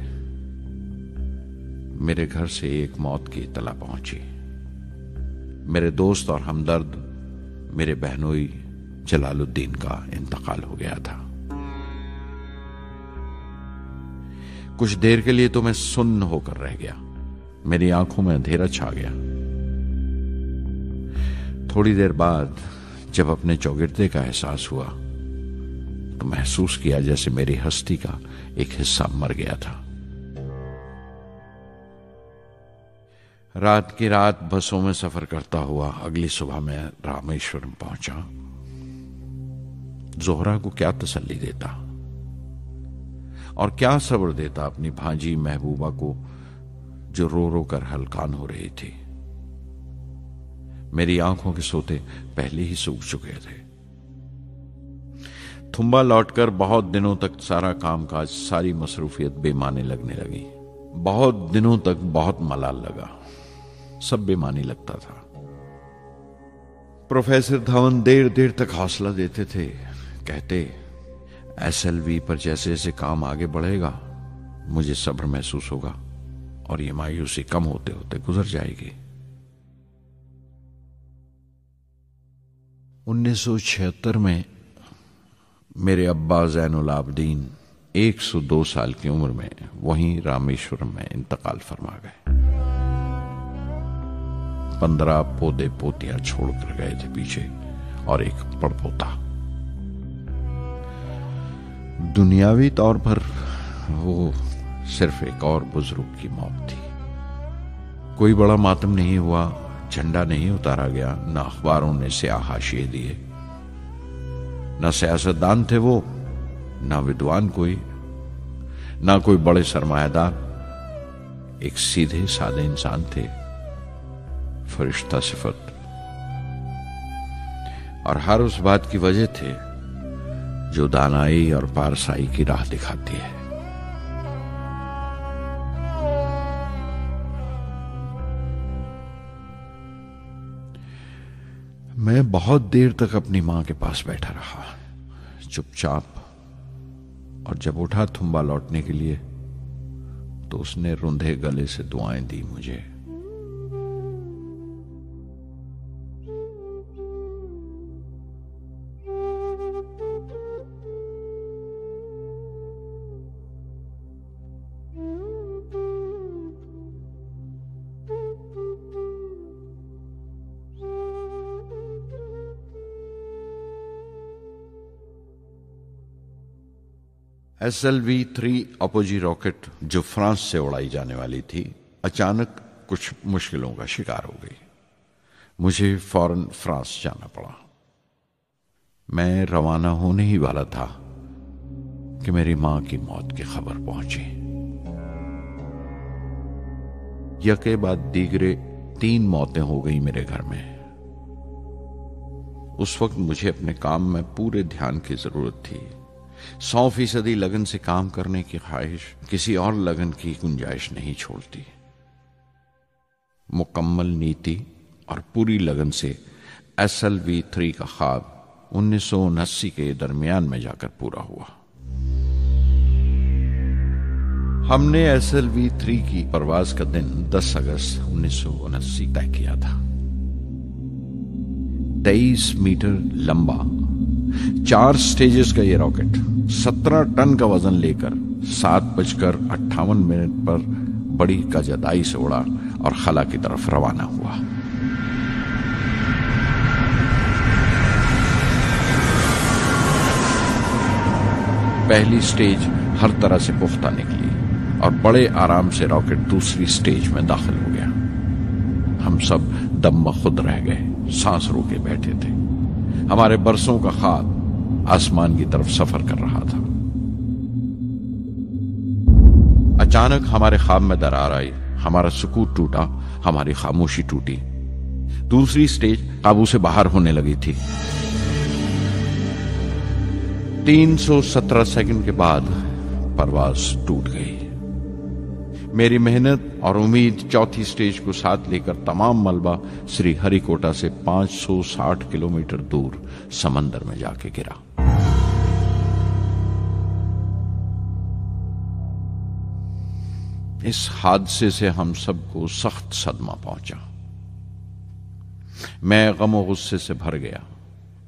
मेरे घर से एक मौत की इत्तला पहुंची. मेरे दोस्त और हमदर्द मेरे बहनोई जलालुद्दीन का इंतकाल हो गया था. कुछ देर के लिए तो मैं सुन्न होकर रह गया. मेरी आंखों में अंधेरा छा गया. थोड़ी देर बाद जब अपने चौगिरदे का एहसास हुआ तो महसूस किया जैसे मेरी हस्ती का एक हिस्सा मर गया था. रात की रात बसों में सफर करता हुआ अगली सुबह मैं रामेश्वरम पहुंचा. जोहरा को क्या तसल्ली देता और क्या सब्र देता अपनी भांजी महबूबा को जो रो रो कर हलकान हो रही थी. मेरी आंखों के सोते पहले ही सूख चुके थे. थुम्बा लौटकर बहुत दिनों तक सारा कामकाज, सारी मसरूफियत बेमानी लगने लगी. बहुत दिनों तक बहुत मलाल लगा, सब बेमानी लगता था. प्रोफेसर धवन देर देर तक हौसला देते थे. कहते SLV पर जैसे जैसे काम आगे बढ़ेगा मुझे सब्र महसूस होगा और ये मायूसी कम होते होते गुजर जाएगी. 1976 में मेरे अब्बा ज़ैनुल आबदीन 102 साल की उम्र में वहीं रामेश्वरम में इंतकाल फरमा गए। 15 पोते पोतियां छोड़कर गए थे पीछे और एक पड़पोता। दुनियावी तौर पर वो सिर्फ एक और बुजुर्ग की मौत थी। कोई बड़ा मातम नहीं हुआ, झंडा नहीं उतारा गया, न अखबारों ने स्याह हाशिए दिए, न सियासतदान थे वो, न विद्वान कोई, न कोई बड़े सरमायादार। एक सीधे सादे इंसान थे, फरिश्ता सिफत। और हर उस बात की वजह थे जो दानाई और पारसाई की राह दिखाती है। मैं बहुत देर तक अपनी मां के पास बैठा रहा, चुपचाप। और जब उठा थुम्बा लौटने के लिए तो उसने रुंधे गले से दुआएं दी मुझे। SLV-3 अपोजी रॉकेट जो फ्रांस से उड़ाई जाने वाली थी, अचानक कुछ मुश्किलों का शिकार हो गई। मुझे फौरन फ्रांस जाना पड़ा। मैं रवाना होने ही वाला था कि मेरी मां की मौत की खबर पहुंची। यके बाद दीगरे 3 मौतें हो गई मेरे घर में। उस वक्त मुझे अपने काम में पूरे ध्यान की जरूरत थी। 100% लगन से काम करने की ख्वाहिश किसी और लगन की गुंजाइश नहीं छोड़ती। मुकम्मल नीति और पूरी लगन से SLV-3 का ख्वाब 1979 के दरमियान में जाकर पूरा हुआ। हमने SLV-3 की परवाज का दिन 10 अगस्त 1979 तय किया था। 23 मीटर लंबा 4 स्टेजेस का यह रॉकेट 17 टन का वजन लेकर 7:58 पर बड़ी कजदाई से उड़ा और खला की तरफ रवाना हुआ। पहली स्टेज हर तरह से पुख्ता निकली और बड़े आराम से रॉकेट दूसरी स्टेज में दाखिल हो गया। हम सब दम खुद रह गए, सांस रोके बैठे थे। हमारे बरसों का ख्वाब आसमान की तरफ सफर कर रहा था। अचानक हमारे ख्वाब में दरार आई, हमारा सुकून टूटा, हमारी खामोशी टूटी। दूसरी स्टेज काबू से बाहर होने लगी थी। 317 सेकंड के बाद परवाज टूट गई। मेरी मेहनत और उम्मीद चौथी स्टेज को साथ लेकर तमाम मलबा श्री हरिकोटा से 560 किलोमीटर दूर समंदर में जाके गिरा। इस हादसे से हम सबको सख्त सदमा पहुंचा। मैं गम और गुस्से से भर गया,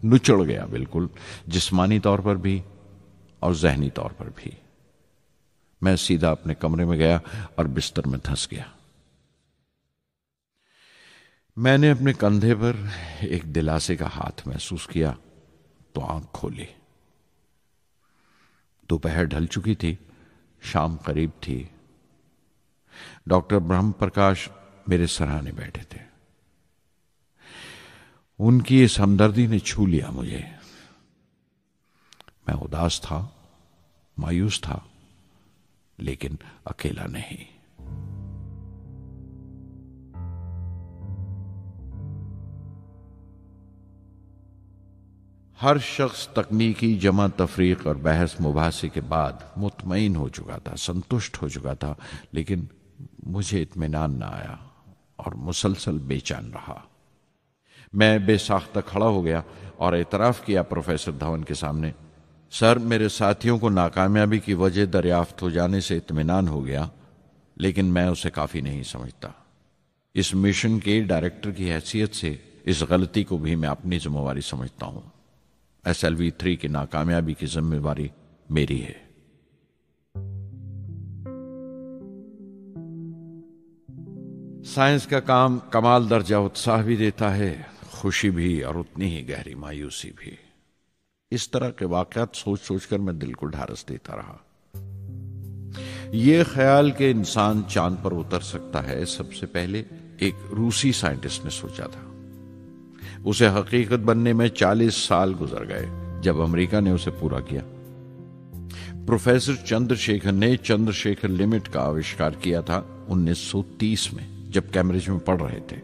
नुचड़ गया, बिल्कुल जिस्मानी तौर पर भी और जहनी तौर पर भी। मैं सीधा अपने कमरे में गया और बिस्तर में धंस गया। मैंने अपने कंधे पर एक दिलासे का हाथ महसूस किया तो आंख खोली। दोपहर ढल चुकी थी, शाम करीब थी। डॉक्टर ब्रह्म प्रकाश मेरे सराहने बैठे थे। उनकी इस हमदर्दी ने छू लिया मुझे। मैं उदास था, मायूस था, लेकिन अकेला नहीं। हर शख्स तकनीकी जमा तफरीक और बहस मुबासे के बाद मुतमईन हो चुका था, संतुष्ट हो चुका था, लेकिन मुझे इत्मीनान न आया और मुसलसल बेचैन रहा। मैं बेसाख्ता खड़ा हो गया और एतराफ किया प्रोफेसर धवन के सामने, सर, मेरे साथियों को नाकामयाबी की वजह दरियाफ्त हो जाने से इत्मीनान हो गया, लेकिन मैं उसे काफी नहीं समझता। इस मिशन के डायरेक्टर की हैसियत से इस गलती को भी मैं अपनी जिम्मेवारी समझता हूं। SLV-3 की नाकामयाबी की जिम्मेवारी मेरी है। साइंस का काम कमाल दर्जा उत्साह भी देता है, खुशी भी और उतनी ही गहरी मायूसी भी। इस तरह के वाकयात सोच सोचकर मैं दिल को ढारस देता रहा। यह ख्याल कि इंसान चांद पर उतर सकता है सबसे पहले एक रूसी साइंटिस्ट ने सोचा था। उसे हकीकत बनने में 40 साल गुजर गए जब अमेरिका ने उसे पूरा किया। प्रोफेसर चंद्रशेखर ने चंद्रशेखर लिमिट का आविष्कार किया था 1930 में, जब कैम्ब्रिज में पढ़ रहे थे।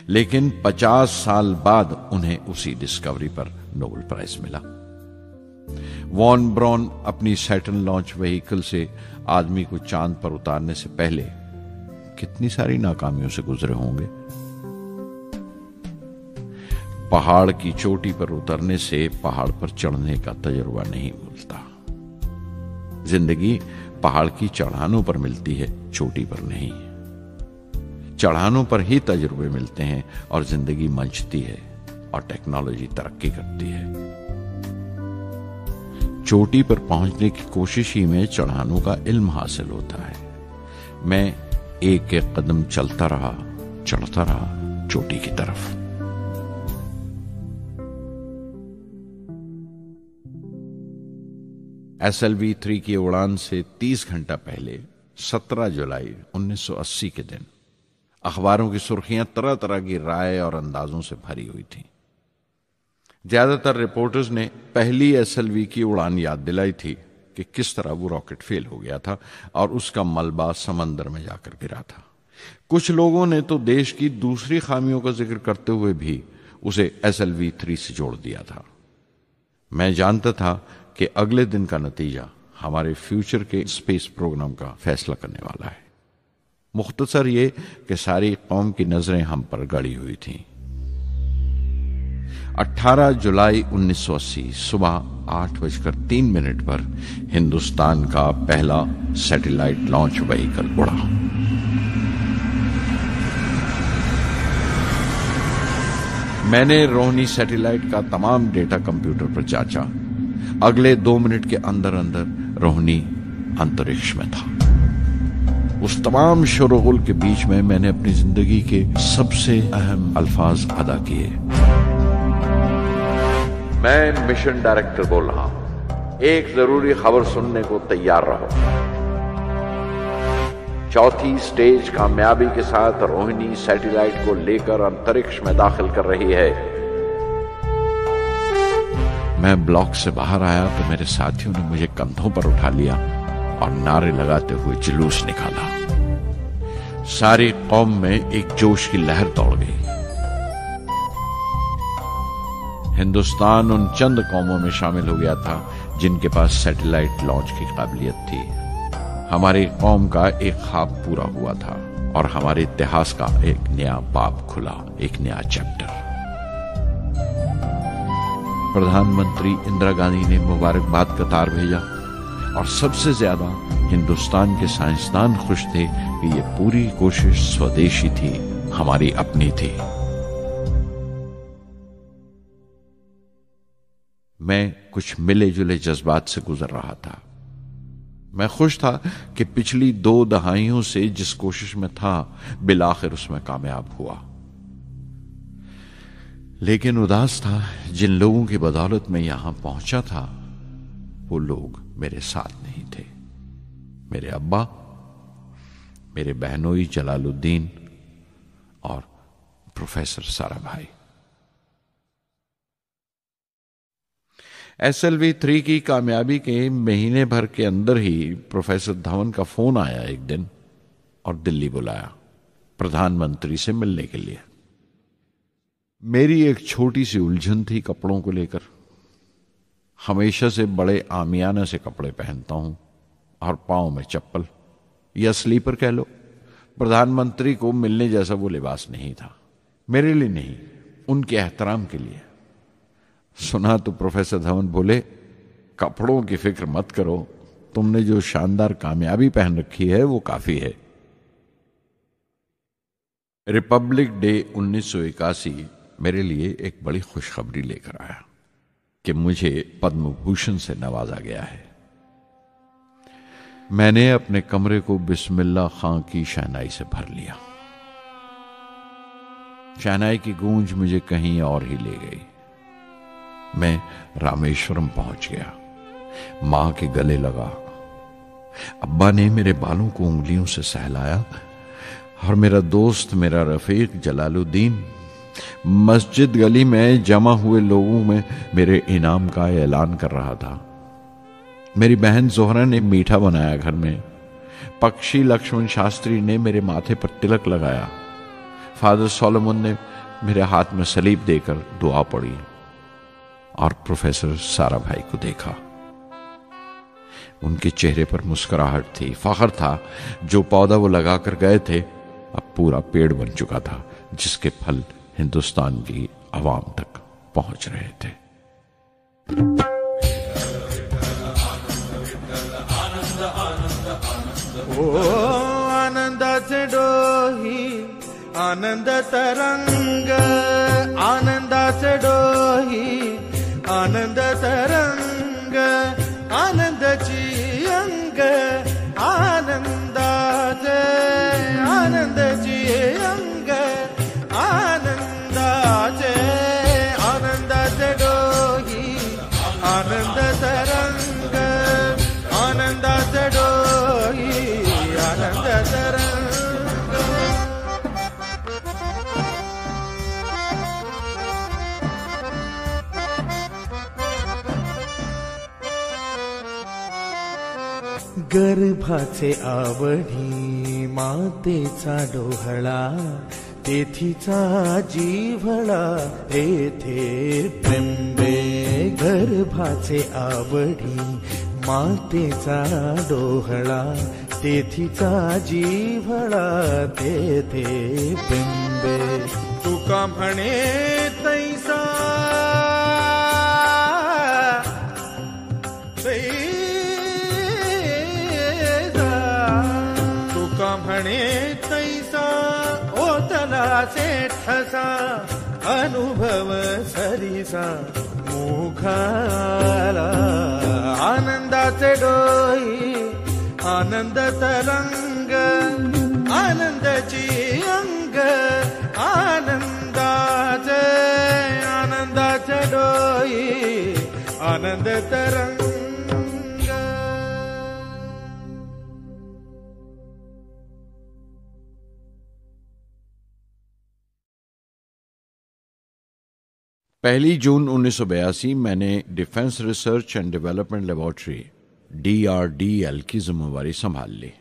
लेकिन 50 साल बाद उन्हें उसी डिस्कवरी पर नोबेल प्राइज मिला। वॉन ब्रॉन अपनी सैटर्न लॉन्च व्हीकल से आदमी को चांद पर उतारने से पहले कितनी सारी नाकामियों से गुजरे होंगे। पहाड़ की चोटी पर उतरने से पहाड़ पर चढ़ने का तजुर्बा नहीं मिलता। जिंदगी पहाड़ की चढ़ानों पर मिलती है, चोटी पर नहीं। चढ़ानों पर ही तजुर्बे मिलते हैं और जिंदगी मंचती है और टेक्नोलॉजी तरक्की करती है। चोटी पर पहुंचने की कोशिश ही में चढ़ानों का इल्म हासिल होता है। मैं एक एक कदम चलता रहा, चढ़ता रहा चोटी की तरफ। SLV-3 की उड़ान से 30 घंटा पहले 17 जुलाई 1980 के दिन अखबारों की सुर्खियां तरह तरह की राय और अंदाजों से भरी हुई थी। ज्यादातर रिपोर्टर्स ने पहली SLV की उड़ान याद दिलाई थी कि किस तरह वो रॉकेट फेल हो गया था और उसका मलबा समंदर में जाकर गिरा था। कुछ लोगों ने तो देश की दूसरी खामियों का जिक्र करते हुए भी उसे SLV-3 से जोड़ दिया था। मैं जानता था कि अगले दिन का नतीजा हमारे फ्यूचर के स्पेस प्रोग्राम का फैसला करने वाला है। मुख्तसर ये कि सारी कौम की नजरें हम पर गड़ी हुई थीं। 18 जुलाई 1980 सुबह 8:03 पर हिंदुस्तान का पहला सैटेलाइट लॉन्च व्हीकल उड़ा। मैंने रोहिणी सैटेलाइट का तमाम डेटा कंप्यूटर पर जांचा। अगले 2 मिनट के अंदर अंदर रोहिणी अंतरिक्ष में था। उस तमाम शोरगुल के बीच में मैंने अपनी जिंदगी के सबसे अहम अल्फाज अदा किए। मैं मिशन डायरेक्टर बोल रहा हूं, एक जरूरी खबर सुनने को तैयार रहो। चौथी स्टेज कामयाबी के साथ रोहिणी सैटेलाइट को लेकर अंतरिक्ष में दाखिल कर रही है। मैं ब्लॉक से बाहर आया तो मेरे साथियों ने मुझे कंधों पर उठा लिया और नारे लगाते हुए जुलूस निकाला। सारी कौम में एक जोश की लहर दौड़ गई। हिंदुस्तान उन चंद कौमों में शामिल हो गया था जिनके पास सैटेलाइट लॉन्च की काबिलियत थी। हमारी कौम का एक ख्वाब पूरा हुआ था और हमारे इतिहास का एक नया बाब खुला, एक नया चैप्टर। प्रधानमंत्री इंदिरा गांधी ने मुबारकबाद का तार भेजा और सबसे ज्यादा हिंदुस्तान के साइंसदान खुश थे कि ये पूरी कोशिश स्वदेशी थी, हमारी अपनी थी। मैं कुछ मिले जुले जज्बात से गुजर रहा था। मैं खुश था कि पिछली 2 दहाइयों से जिस कोशिश में था बिलाखिर उसमें कामयाब हुआ। लेकिन उदास था जिन लोगों की बदौलत में यहां पहुंचा था वो लोग मेरे साथ नहीं थे। मेरे अब्बा, मेरे बहनोई जलालुद्दीन और प्रोफेसर साराभाई। SLV-3 की कामयाबी के महीने भर के अंदर ही प्रोफेसर धवन का फोन आया एक दिन और दिल्ली बुलाया प्रधानमंत्री से मिलने के लिए। मेरी एक छोटी सी उलझन थी कपड़ों को लेकर। हमेशा से बड़े आमियाना से कपड़े पहनता हूं और पांव में चप्पल या स्लीपर कह लो। प्रधानमंत्री को मिलने जैसा वो लिबास नहीं था, मेरे लिए नहीं, उनके एहतराम के लिए। सुना तो प्रोफेसर धवन बोले, कपड़ों की फिक्र मत करो, तुमने जो शानदार कामयाबी पहन रखी है वो काफी है। रिपब्लिक डे 1981 मेरे लिए एक बड़ी खुशखबरी लेकर आया कि मुझे पद्म भूषण से नवाजा गया है। मैंने अपने कमरे को बिस्मिल्लाह खां की शहनाई से भर लिया। शहनाई की गूंज मुझे कहीं और ही ले गई। मैं रामेश्वरम पहुंच गया, मां के गले लगा। अब्बा ने मेरे बालों को उंगलियों से सहलाया और मेरा दोस्त, मेरा रफीक जलालुद्दीन मस्जिद गली में जमा हुए लोगों में मेरे इनाम का ऐलान कर रहा था। मेरी बहन जोहरा ने मीठा बनाया घर में। पक्षी लक्ष्मण शास्त्री ने मेरे माथे पर तिलक लगाया। फादर सोलोमन ने मेरे हाथ में सलीब देकर दुआ पढ़ी और प्रोफेसर सारा भाई को देखा। उनके चेहरे पर मुस्कुराहट थी, फख्र था। जो पौधा वो लगाकर गए थे अब पूरा पेड़ बन चुका था, जिसके फल हिंदुस्तान की आवाम तक पहुंच रहे थे। ओ आनंदाचे डोही आनंद तरंग, आनंदाचे डोही आनंद तरंग, आनंदाची अंग, आनंदाचे आनंदाची अंग, आनंदाचे आनंदाचे डोही आनंद तरंग, आनंदाचे डोही आनंद तरंग। गर्भाचे आवडी मातेचा डोहळा, तेथीचा जीवळा तेथे बिंबे। गर्भाचे आवडी मातेचा डोहळा, तेथीचा जीवळा तेथे बिंबे। तुका म्हणे तैसा म्हणे तैसा ओतला ठसा, अनुभव सरीसा मुखाला। आनंदाचे डोही आनंद तरंग, आनंदाची अंग, आनंदाचे आनंदाचे डोही आनंद तरंग। पहली जून 1982 मैंने defence research and development laboratory DRDL की जिम्मेवारी संभाल ली।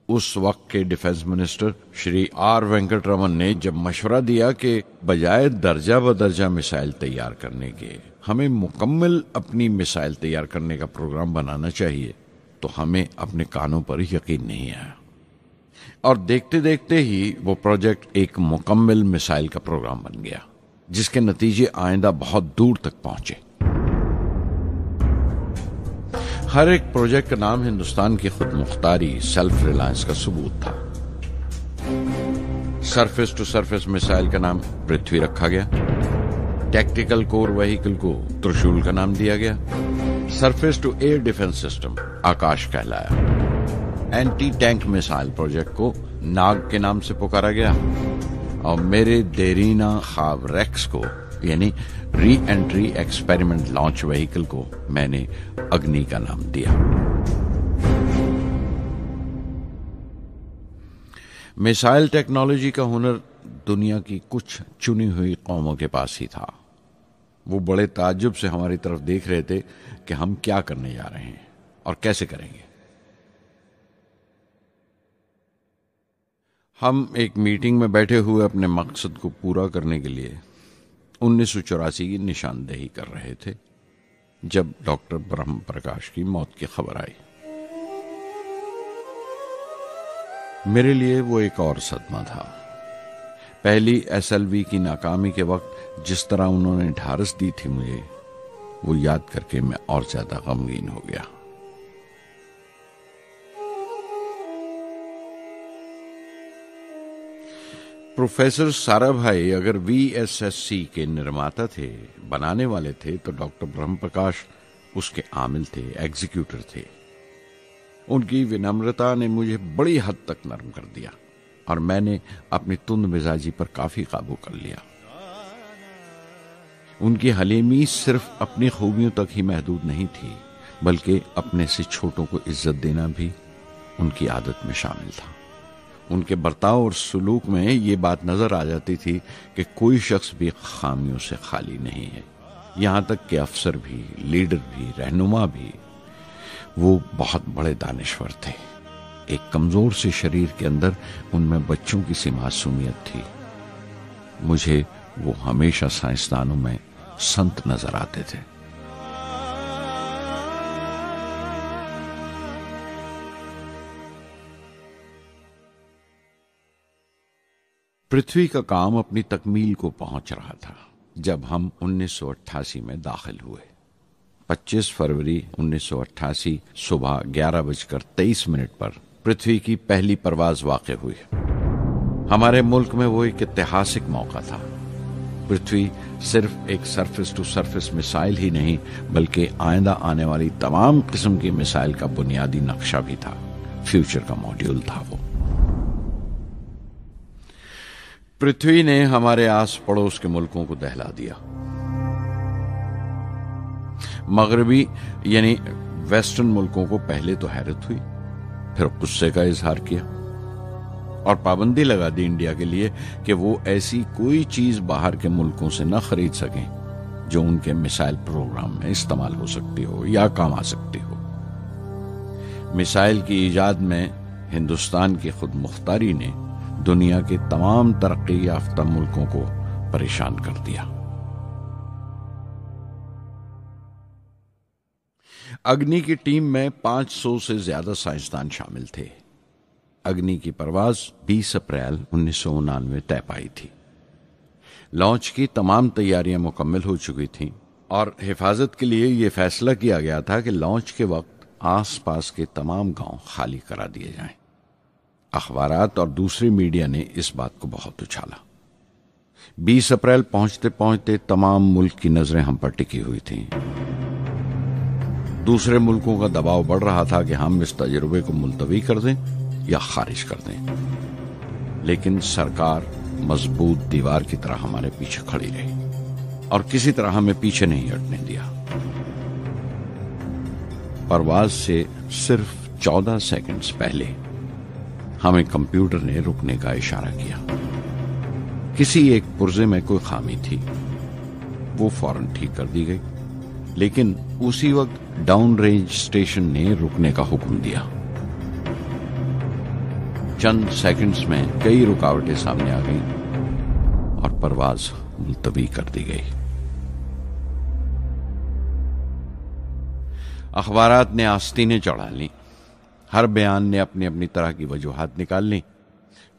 उस वक्त के defence minister Shri R Venkataraman ने जब मशवरा दिया कि बजाय दर्जा बदर्जा मिसाइल तैयार करने के हमें मुकम्मल अपनी मिसाइल तैयार करने का प्रोग्राम बनाना चाहिए, तो हमें अपने कानों पर यकीन नहीं आया और देखते देखते ही वो प्रोजेक्ट एक मुकम्मल मिसाइल का प्रोग्राम बन गया, जिसके नतीजे आइंदा बहुत दूर तक पहुंचे। हर एक प्रोजेक्ट का नाम हिंदुस्तान की खुद मुख्तारी, सेल्फ रिलायंस का सबूत था। सरफेस टू सरफेस मिसाइल का नाम पृथ्वी रखा गया, टैक्टिकल कोर व्हीकल को त्रिशूल का नाम दिया गया, surface to air defence system Akash कहलाया, एंटी टैंक मिसाइल प्रोजेक्ट को नाग के नाम से पुकारा गया और मेरे देरीना ख्वाब रेक्स को यानी re entry experiment launch vehicle को मैंने अग्नि का नाम दिया। मिसाइल टेक्नोलॉजी का हुनर दुनिया की कुछ चुनी हुई कौमों के पास ही था। वो बड़े ताज्जुब से हमारी तरफ देख रहे थे कि हम क्या करने जा रहे हैं और कैसे करेंगे। हम एक मीटिंग में बैठे हुए अपने मकसद को पूरा करने के लिए 1984 की निशानदेही कर रहे थे जब डॉक्टर ब्रह्म प्रकाश की मौत की खबर आई। मेरे लिए वो एक और सदमा था। पहली SLV की नाकामी के वक्त जिस तरह उन्होंने ढारस दी थी मुझे, वो याद करके मैं और ज्यादा गमगीन हो गया। प्रोफेसर साराभाई अगर VSSC के निर्माता थे, बनाने वाले थे, तो डॉक्टर ब्रह्म प्रकाश उसके आमिल थे, एग्जीक्यूटर थे। उनकी विनम्रता ने मुझे बड़ी हद तक नर्म कर दिया और मैंने अपनी तुंद मिजाजी पर काफी काबू कर लिया। उनकी हलीमी सिर्फ अपनी खूबियों तक ही महदूद नहीं थी, बल्कि अपने से छोटों को इज्जत देना भी उनकी आदत में शामिल था। उनके बर्ताव और सलूक में ये बात नजर आ जाती थी कि कोई शख्स भी खामियों से खाली नहीं है। यहां तक कि अफसर भी, लीडर भी, रहनुमा भी। वो बहुत बड़े दानिश्वर थे। एक कमजोर से शरीर के अंदर उनमें बच्चों की सी मासूमियत थी। मुझे वो हमेशा साइंसदानों में संत नजर आते थे। पृथ्वी का काम अपनी तकमील को पहुंच रहा था जब हम 1988 में दाखिल हुए। 25 फरवरी 1988 सुबह 11:23 पर पृथ्वी की पहली परवाज वाक़ हुई। हमारे मुल्क में वो एक ऐतिहासिक मौका था। पृथ्वी सिर्फ एक सरफेस टू सरफेस मिसाइल ही नहीं, बल्कि आइंदा आने वाली तमाम किस्म की मिसाइल का बुनियादी नक्शा भी था। फ्यूचर का मॉड्यूल था वो। पृथ्वी ने हमारे आस पड़ोस के मुल्कों को दहला दिया। मगरबी यानी वेस्टर्न मुल्कों को पहले तो हैरत हुई, फिर गुस्से का इजहार किया और पाबंदी लगा दी इंडिया के लिए कि वो ऐसी कोई चीज बाहर के मुल्कों से न खरीद सकें जो उनके मिसाइल प्रोग्राम में इस्तेमाल हो सकती हो या काम आ सकती हो। मिसाइल की इजाद में हिंदुस्तान की खुद मुख्तारी ने दुनिया के तमाम तरक्की याफ्ता मुल्कों को परेशान कर दिया। अग्नि की टीम में 500 से ज्यादा साइंसदान शामिल थे। अग्नि की परवाज 20 अप्रैल 1999 तय पाई थी। लॉन्च की तमाम तैयारियां मुकम्मल हो चुकी थीं और हिफाजत के लिए यह फैसला किया गया था कि लॉन्च के वक्त आसपास के तमाम गांव खाली करा दिए जाएं। अखबारात और दूसरी मीडिया ने इस बात को बहुत उछाला। 20 अप्रैल पहुंचते पहुंचते तमाम मुल्क की नजरें हम पर टिकी हुई थीं। दूसरे मुल्कों का दबाव बढ़ रहा था कि हम इस तजुर्बे को मुलतवी कर दें या खारिज कर दें, लेकिन सरकार मजबूत दीवार की तरह हमारे पीछे खड़ी रही और किसी तरह हमें पीछे नहीं हटने दिया। परवाज से सिर्फ 14 सेकंड्स पहले हमें कंप्यूटर ने रुकने का इशारा किया। किसी एक पुर्जे में कोई खामी थी, वो फौरन ठीक कर दी गई, लेकिन उसी वक्त डाउन रेंज स्टेशन ने रुकने का हुक्म दिया। चंद सेकंड्स में कई रुकावटें सामने आ गईं और परवाज मुलतवी कर दी गई। अखबारात ने आस्तीनें चढ़ा ली। हर बयान ने अपनी अपनी तरह की वजूहात निकाल ली।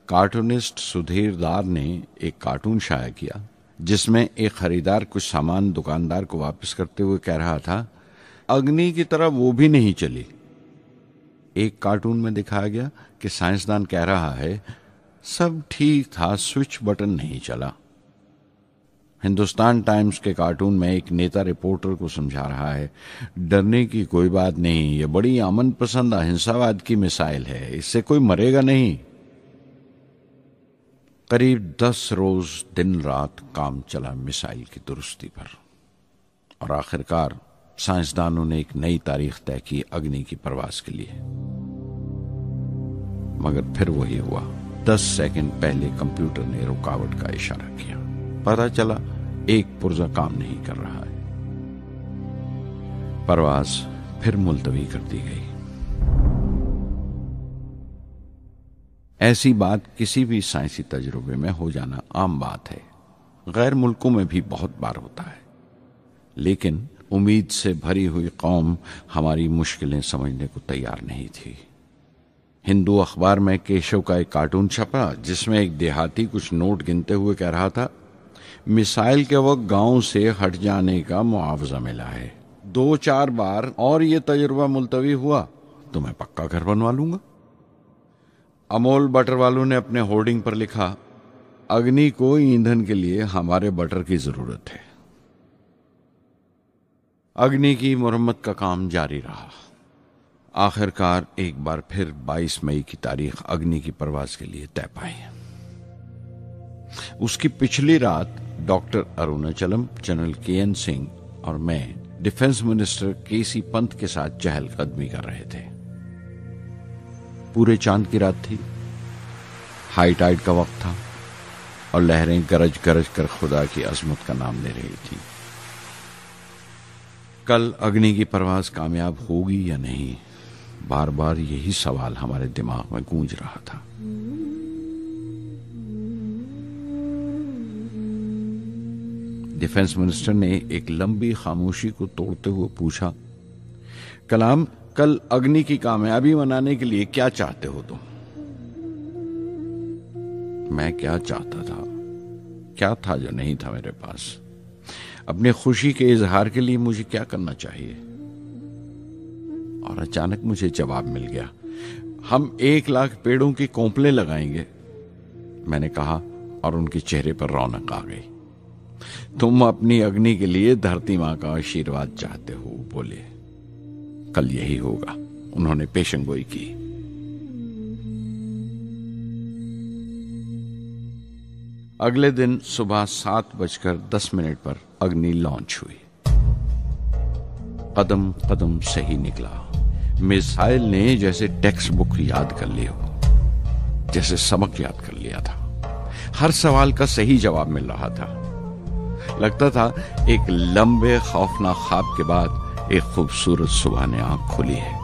कार्टूनिस्ट सुधीर दार ने एक कार्टून शाया किया जिसमें एक खरीदार कुछ सामान दुकानदार को वापस करते हुए कह रहा था, अग्नि की तरह वो भी नहीं चली। एक कार्टून में दिखाया गया कि साइंसदान कह रहा है, सब ठीक था, स्विच बटन नहीं चला। हिंदुस्तान टाइम्स के कार्टून में एक नेता रिपोर्टर को समझा रहा है, डरने की कोई बात नहीं, ये बड़ी अमन पसंद अहिंसावाद की मिसाइल है, इससे कोई मरेगा नहीं। करीब 10 रोज दिन रात काम चला मिसाइल की दुरुस्ती पर और आखिरकार साइंसदानों ने एक नई तारीख तय की अग्नि की परवाज के लिए। मगर फिर वही हुआ। 10 सेकंड पहले कंप्यूटर ने रुकावट का इशारा किया। पता चला एक पुर्जा काम नहीं कर रहा है। परवाज फिर मुलतवी कर दी गई। ऐसी बात किसी भी साइंसी तजुर्बे में हो जाना आम बात है। गैर मुल्कों में भी बहुत बार होता है, लेकिन उम्मीद से भरी हुई कौम हमारी मुश्किलें समझने को तैयार नहीं थी। हिंदू अखबार में केशव का एक कार्टून छपा जिसमें एक देहाती कुछ नोट गिनते हुए कह रहा था, मिसाइल के वक्त गांव से हट जाने का मुआवजा मिला है। 2-4 बार और ये तजुर्बा मुलतवी हुआ तो मैं पक्का घर बनवा लूंगा। अमोल बटर वालों ने अपने होर्डिंग पर लिखा, अग्नि को ईंधन के लिए हमारे बटर की जरूरत है। अग्नि की मुरम्मत का काम जारी रहा आखिरकार एक बार फिर 22 मई की तारीख अग्नि की परवाज के लिए तय पाई। उसकी पिछली रात doctor Arunachalam, general KN Singh और मैं डिफेंस मिनिस्टर KC पंत के साथ चहलकदमी कर रहे थे। पूरे चांद की रात थी, हाई टाइड का वक्त था और लहरें गरज गरज कर खुदा की अजमत का नाम ले रही थी। कल अग्नि की परवाज कामयाब होगी या नहीं, बार बार यही सवाल हमारे दिमाग में गूंज रहा था। डिफेंस मिनिस्टर ने एक लंबी खामोशी को तोड़ते हुए पूछा, कलाम, कल अग्नि की कामयाबी मनाने के लिए क्या चाहते हो तुम? मैं क्या चाहता था? क्या था जो नहीं था मेरे पास? अपनी खुशी के इजहार के लिए मुझे क्या करना चाहिए? और अचानक मुझे जवाब मिल गया, हम 1 लाख पेड़ों की कोंपलें लगाएंगे, मैंने कहा और उनके चेहरे पर रौनक आ गई। तुम अपनी अग्नि के लिए धरती मां का आशीर्वाद चाहते हो, बोले। कल यही होगा, उन्होंने पेशंगोई की। अगले दिन सुबह 7:10 पर अग्नि लॉन्च हुई। कदम कदम सही निकला। मिसाइल ने जैसे टेक्स्ट बुक याद कर ली हो, जैसे सबक याद कर लिया था। हर सवाल का सही जवाब मिल रहा था। लगता था एक लंबे खौफनाक ख्वाब के बाद एक खूबसूरत सुबह ने आंख खोली है।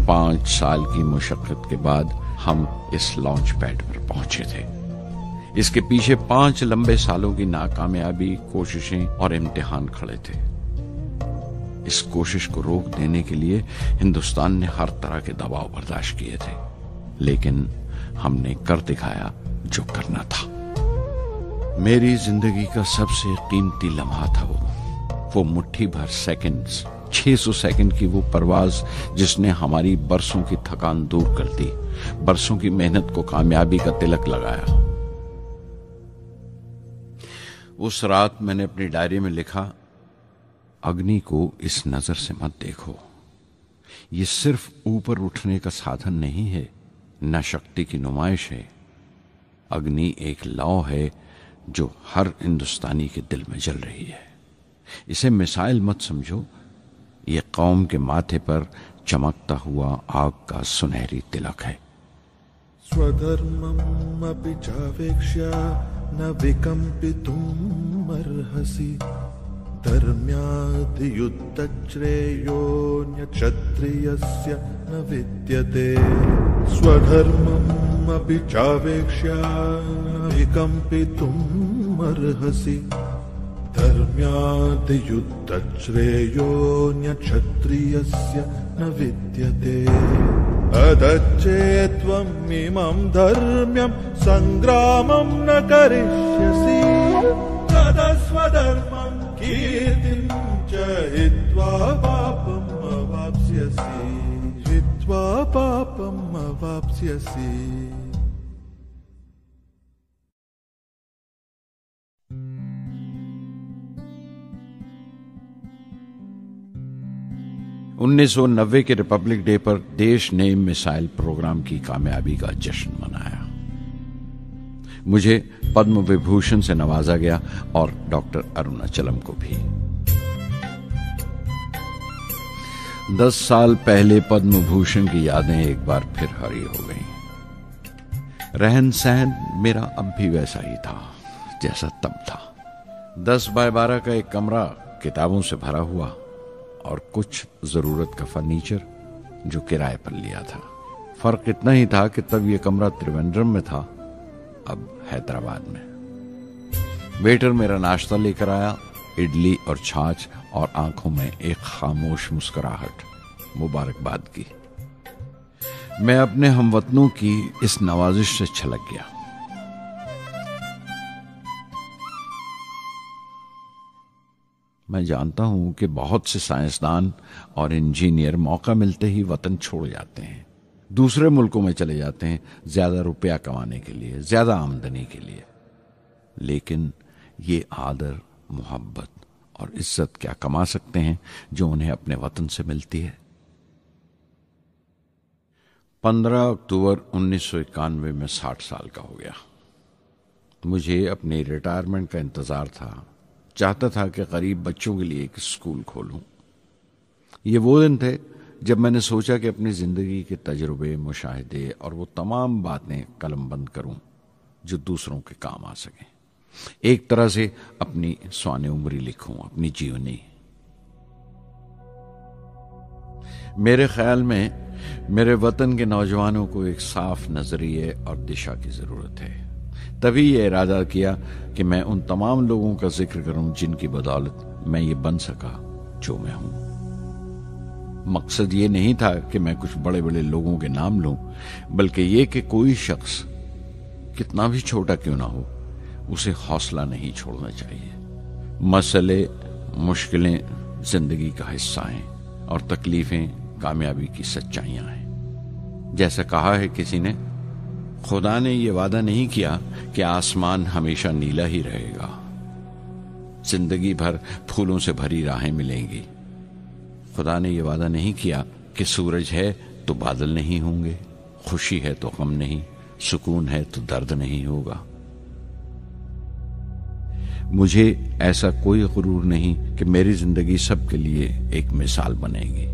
5 साल की मुशक्कत के बाद हम इस लॉन्च पैड पर पहुंचे थे। इसके पीछे 5 लंबे सालों की नाकामयाबी, कोशिशें और इम्तिहान खड़े थे। इस कोशिश को रोक देने के लिए हिंदुस्तान ने हर तरह के दबाव बर्दाश्त किए थे, लेकिन हमने कर दिखाया जो करना था। मेरी जिंदगी का सबसे कीमती लम्हा था वो मुट्ठी भर सेकंड्स, 600 सेकंड की वो परवाज जिसने हमारी बरसों की थकान दूर कर दी, बरसों की मेहनत को कामयाबी का तिलक लगाया। उस रात मैंने अपनी डायरी में लिखा, अग्नि को इस नजर से मत देखो। ये सिर्फ ऊपर उठने का साधन नहीं है, न शक्ति की नुमाइश है। अग्नि एक लौ है जो हर हिंदुस्तानी के दिल में जल रही है। इसे मिसाइल मत समझो, ये कौम के माथे पर चमकता हुआ आग का सुनहरी तिलक है। स्वधर्मम् अपि चावेक्ष्य न विकम्पितुम् अर्हसि, धर्म्याद् युद्धश्रेयोऽन्य क्षत्रियस्य न विद्यते। स्वधर्मम् अपि चावेक्ष्य न विकम्पितुम् अर्हसि, धर्म्याद् युद्धश्रेयोऽन्य क्षत्रियस्य न विद्यते। अदच्चेत्त्वम् इमं धर्म्यं संग्रामं न करिष्यसि, तदा स्वधर्मं कीर्तिं च हित्वा पापम् अवाप्स्यसि, हित्वा पापम् अवाप्स्यसि। $1990 के रिपब्लिक डे पर देश ने मिसाइल प्रोग्राम की कामयाबी का जश्न मनाया। मुझे पद्म विभूषण से नवाजा गया और डॉक्टर अरुणाचलम को भी। 10 साल पहले पद्म भूषण की यादें एक बार फिर हरी हो गईं। रहन सहन मेरा अब भी वैसा ही था जैसा तब था। 10 बाय 12 का एक कमरा किताबों से भरा हुआ और कुछ जरूरत का फर्नीचर जो किराए पर लिया था। फर्क इतना ही था कि तब यह कमरा त्रिवेंद्रम में था, अब हैदराबाद में। वेटर मेरा नाश्ता लेकर आया, इडली और छाछ, और आंखों में एक खामोश मुस्कुराहट, मुबारकबाद की। मैं अपने हमवतनों की इस नवाजिश से छलक गया। मैं जानता हूं कि बहुत से साइंसदान और इंजीनियर मौका मिलते ही वतन छोड़ जाते हैं, दूसरे मुल्कों में चले जाते हैं ज्यादा रुपया कमाने के लिए, ज्यादा आमदनी के लिए। लेकिन ये आदर, मोहब्बत और इज्जत क्या कमा सकते हैं जो उन्हें अपने वतन से मिलती है। 15 अक्टूबर 1991 में 60 साल का हो गया। मुझे अपने रिटायरमेंट का इंतजार था। चाहता था कि गरीब बच्चों के लिए एक स्कूल खोलूं। ये वो दिन थे जब मैंने सोचा कि अपनी जिंदगी के तजुर्बे, मुशाहिदे और वो तमाम बातें कलमबंद करूं जो दूसरों के काम आ सकें। एक तरह से अपनी स्वाने उम्री लिखूं, अपनी जीवनी। मेरे ख्याल में मेरे वतन के नौजवानों को एक साफ नजरिए और दिशा की जरूरत है। तभी ये इरादा किया कि मैं उन तमाम लोगों का जिक्र करूं जिनकी बदौलत मैं ये बन सका जो मैं हूं। मकसद ये नहीं था कि मैं कुछ बड़े बड़े लोगों के नाम लूं, बल्कि ये कि कोई शख्स कितना भी छोटा क्यों ना हो, उसे हौसला नहीं छोड़ना चाहिए। मसले, मुश्किलें जिंदगी का हिस्सा हैं और तकलीफें कामयाबी की सच्चाइयां हैं। जैसा कहा है किसी ने, खुदा ने यह वादा नहीं किया कि आसमान हमेशा नीला ही रहेगा, जिंदगी भर फूलों से भरी राहें मिलेंगी। खुदा ने यह वादा नहीं किया कि सूरज है तो बादल नहीं होंगे, खुशी है तो गम नहीं, सुकून है तो दर्द नहीं होगा। मुझे ऐसा कोई गुरूर नहीं कि मेरी जिंदगी सबके लिए एक मिसाल बनेगी,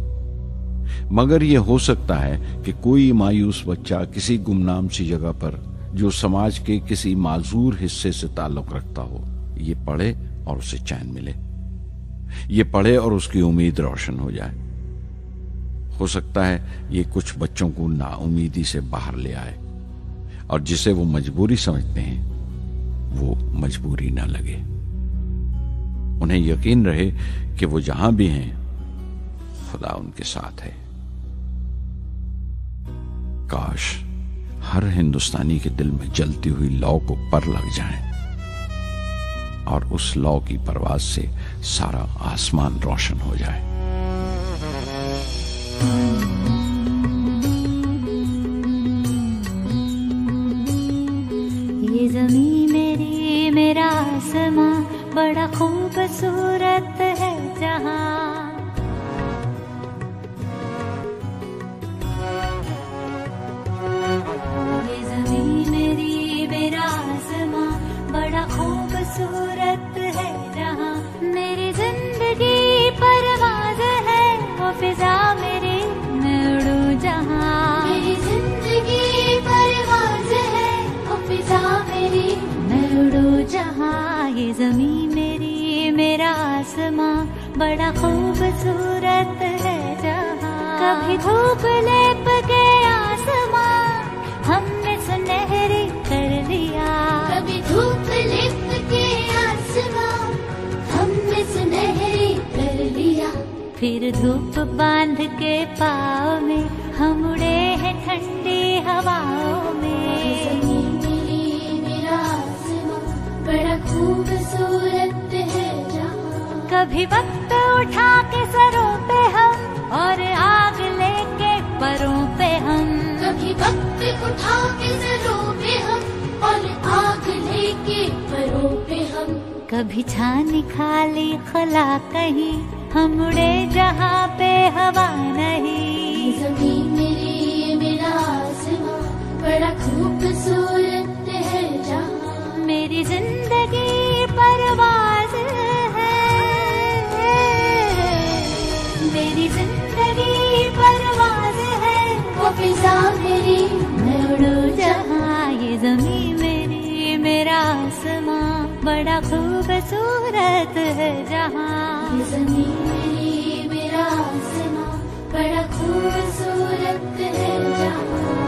मगर यह हो सकता है कि कोई मायूस बच्चा किसी गुमनाम सी जगह पर जो समाज के किसी माजूर हिस्से से ताल्लुक रखता हो, ये पढ़े और उसे चैन मिले, ये पढ़े और उसकी उम्मीद रोशन हो जाए। हो सकता है ये कुछ बच्चों को नाउमीदी से बाहर ले आए और जिसे वो मजबूरी समझते हैं वो मजबूरी ना लगे। उन्हें यकीन रहे कि वो जहां भी हैं खुदा उनके साथ है। काश हर हिंदुस्तानी के दिल में जलती हुई लौ को पर लग जाए और उस लौ की परवाज से सारा आसमान रोशन हो जाए। ये ज़मीं मेरी, मेरा आसमां, बड़ा खूबसूरत है जहां। ये ज़मीं मेरी, मेरा आसमां, बड़ा खूबसूरत है जहां। मेरी जिंदगी परवाज़ है, वो फिजा मेरी, मैं उड़ूं जहां। मेरी जिंदगी परवाज़ है, वो फिजा मेरी, मैं उड़ूं जहां। ये ज़मीं मेरी, मेरा आसमां, बड़ा खूबसूरत है जहां। कभी धूप लेप के आसमां हमने सुनहरी कर लिया। कभी धूप लेप के आसमां हमने सुनहरी कर लिया। फिर धूप बांध के पाँव में हम उड़े हैं ठंडी हवाओं में। ज़मीं मेरी, मेरा आसमां, बड़ा खूबसूरत है जहां। कभी वक्त उठा के सरों पे हम और आग लेके परों पे हम। कभी वक्त उठा के सरों पे हम और आग लेके परों पे हम। कभी छानी खाली खला कहीं, हम उड़े जहाँ पे हवा नहीं। ज़मीं मेरी, मेरा आसमां, बड़ा खूबसूरत है जहां। मेरी जिंदगी परवाज़ है, मेरी जिंदगी परवाज़ है, वो फिजा मेरी, मैं उड़ूं जहां। ये ज़मीं मेरी, मेरा आसमां, बड़ा खूबसूरत है जहां। ये ज़मीं मेरी, मेरा आसमां, बड़ा खूबसूरत है जहां।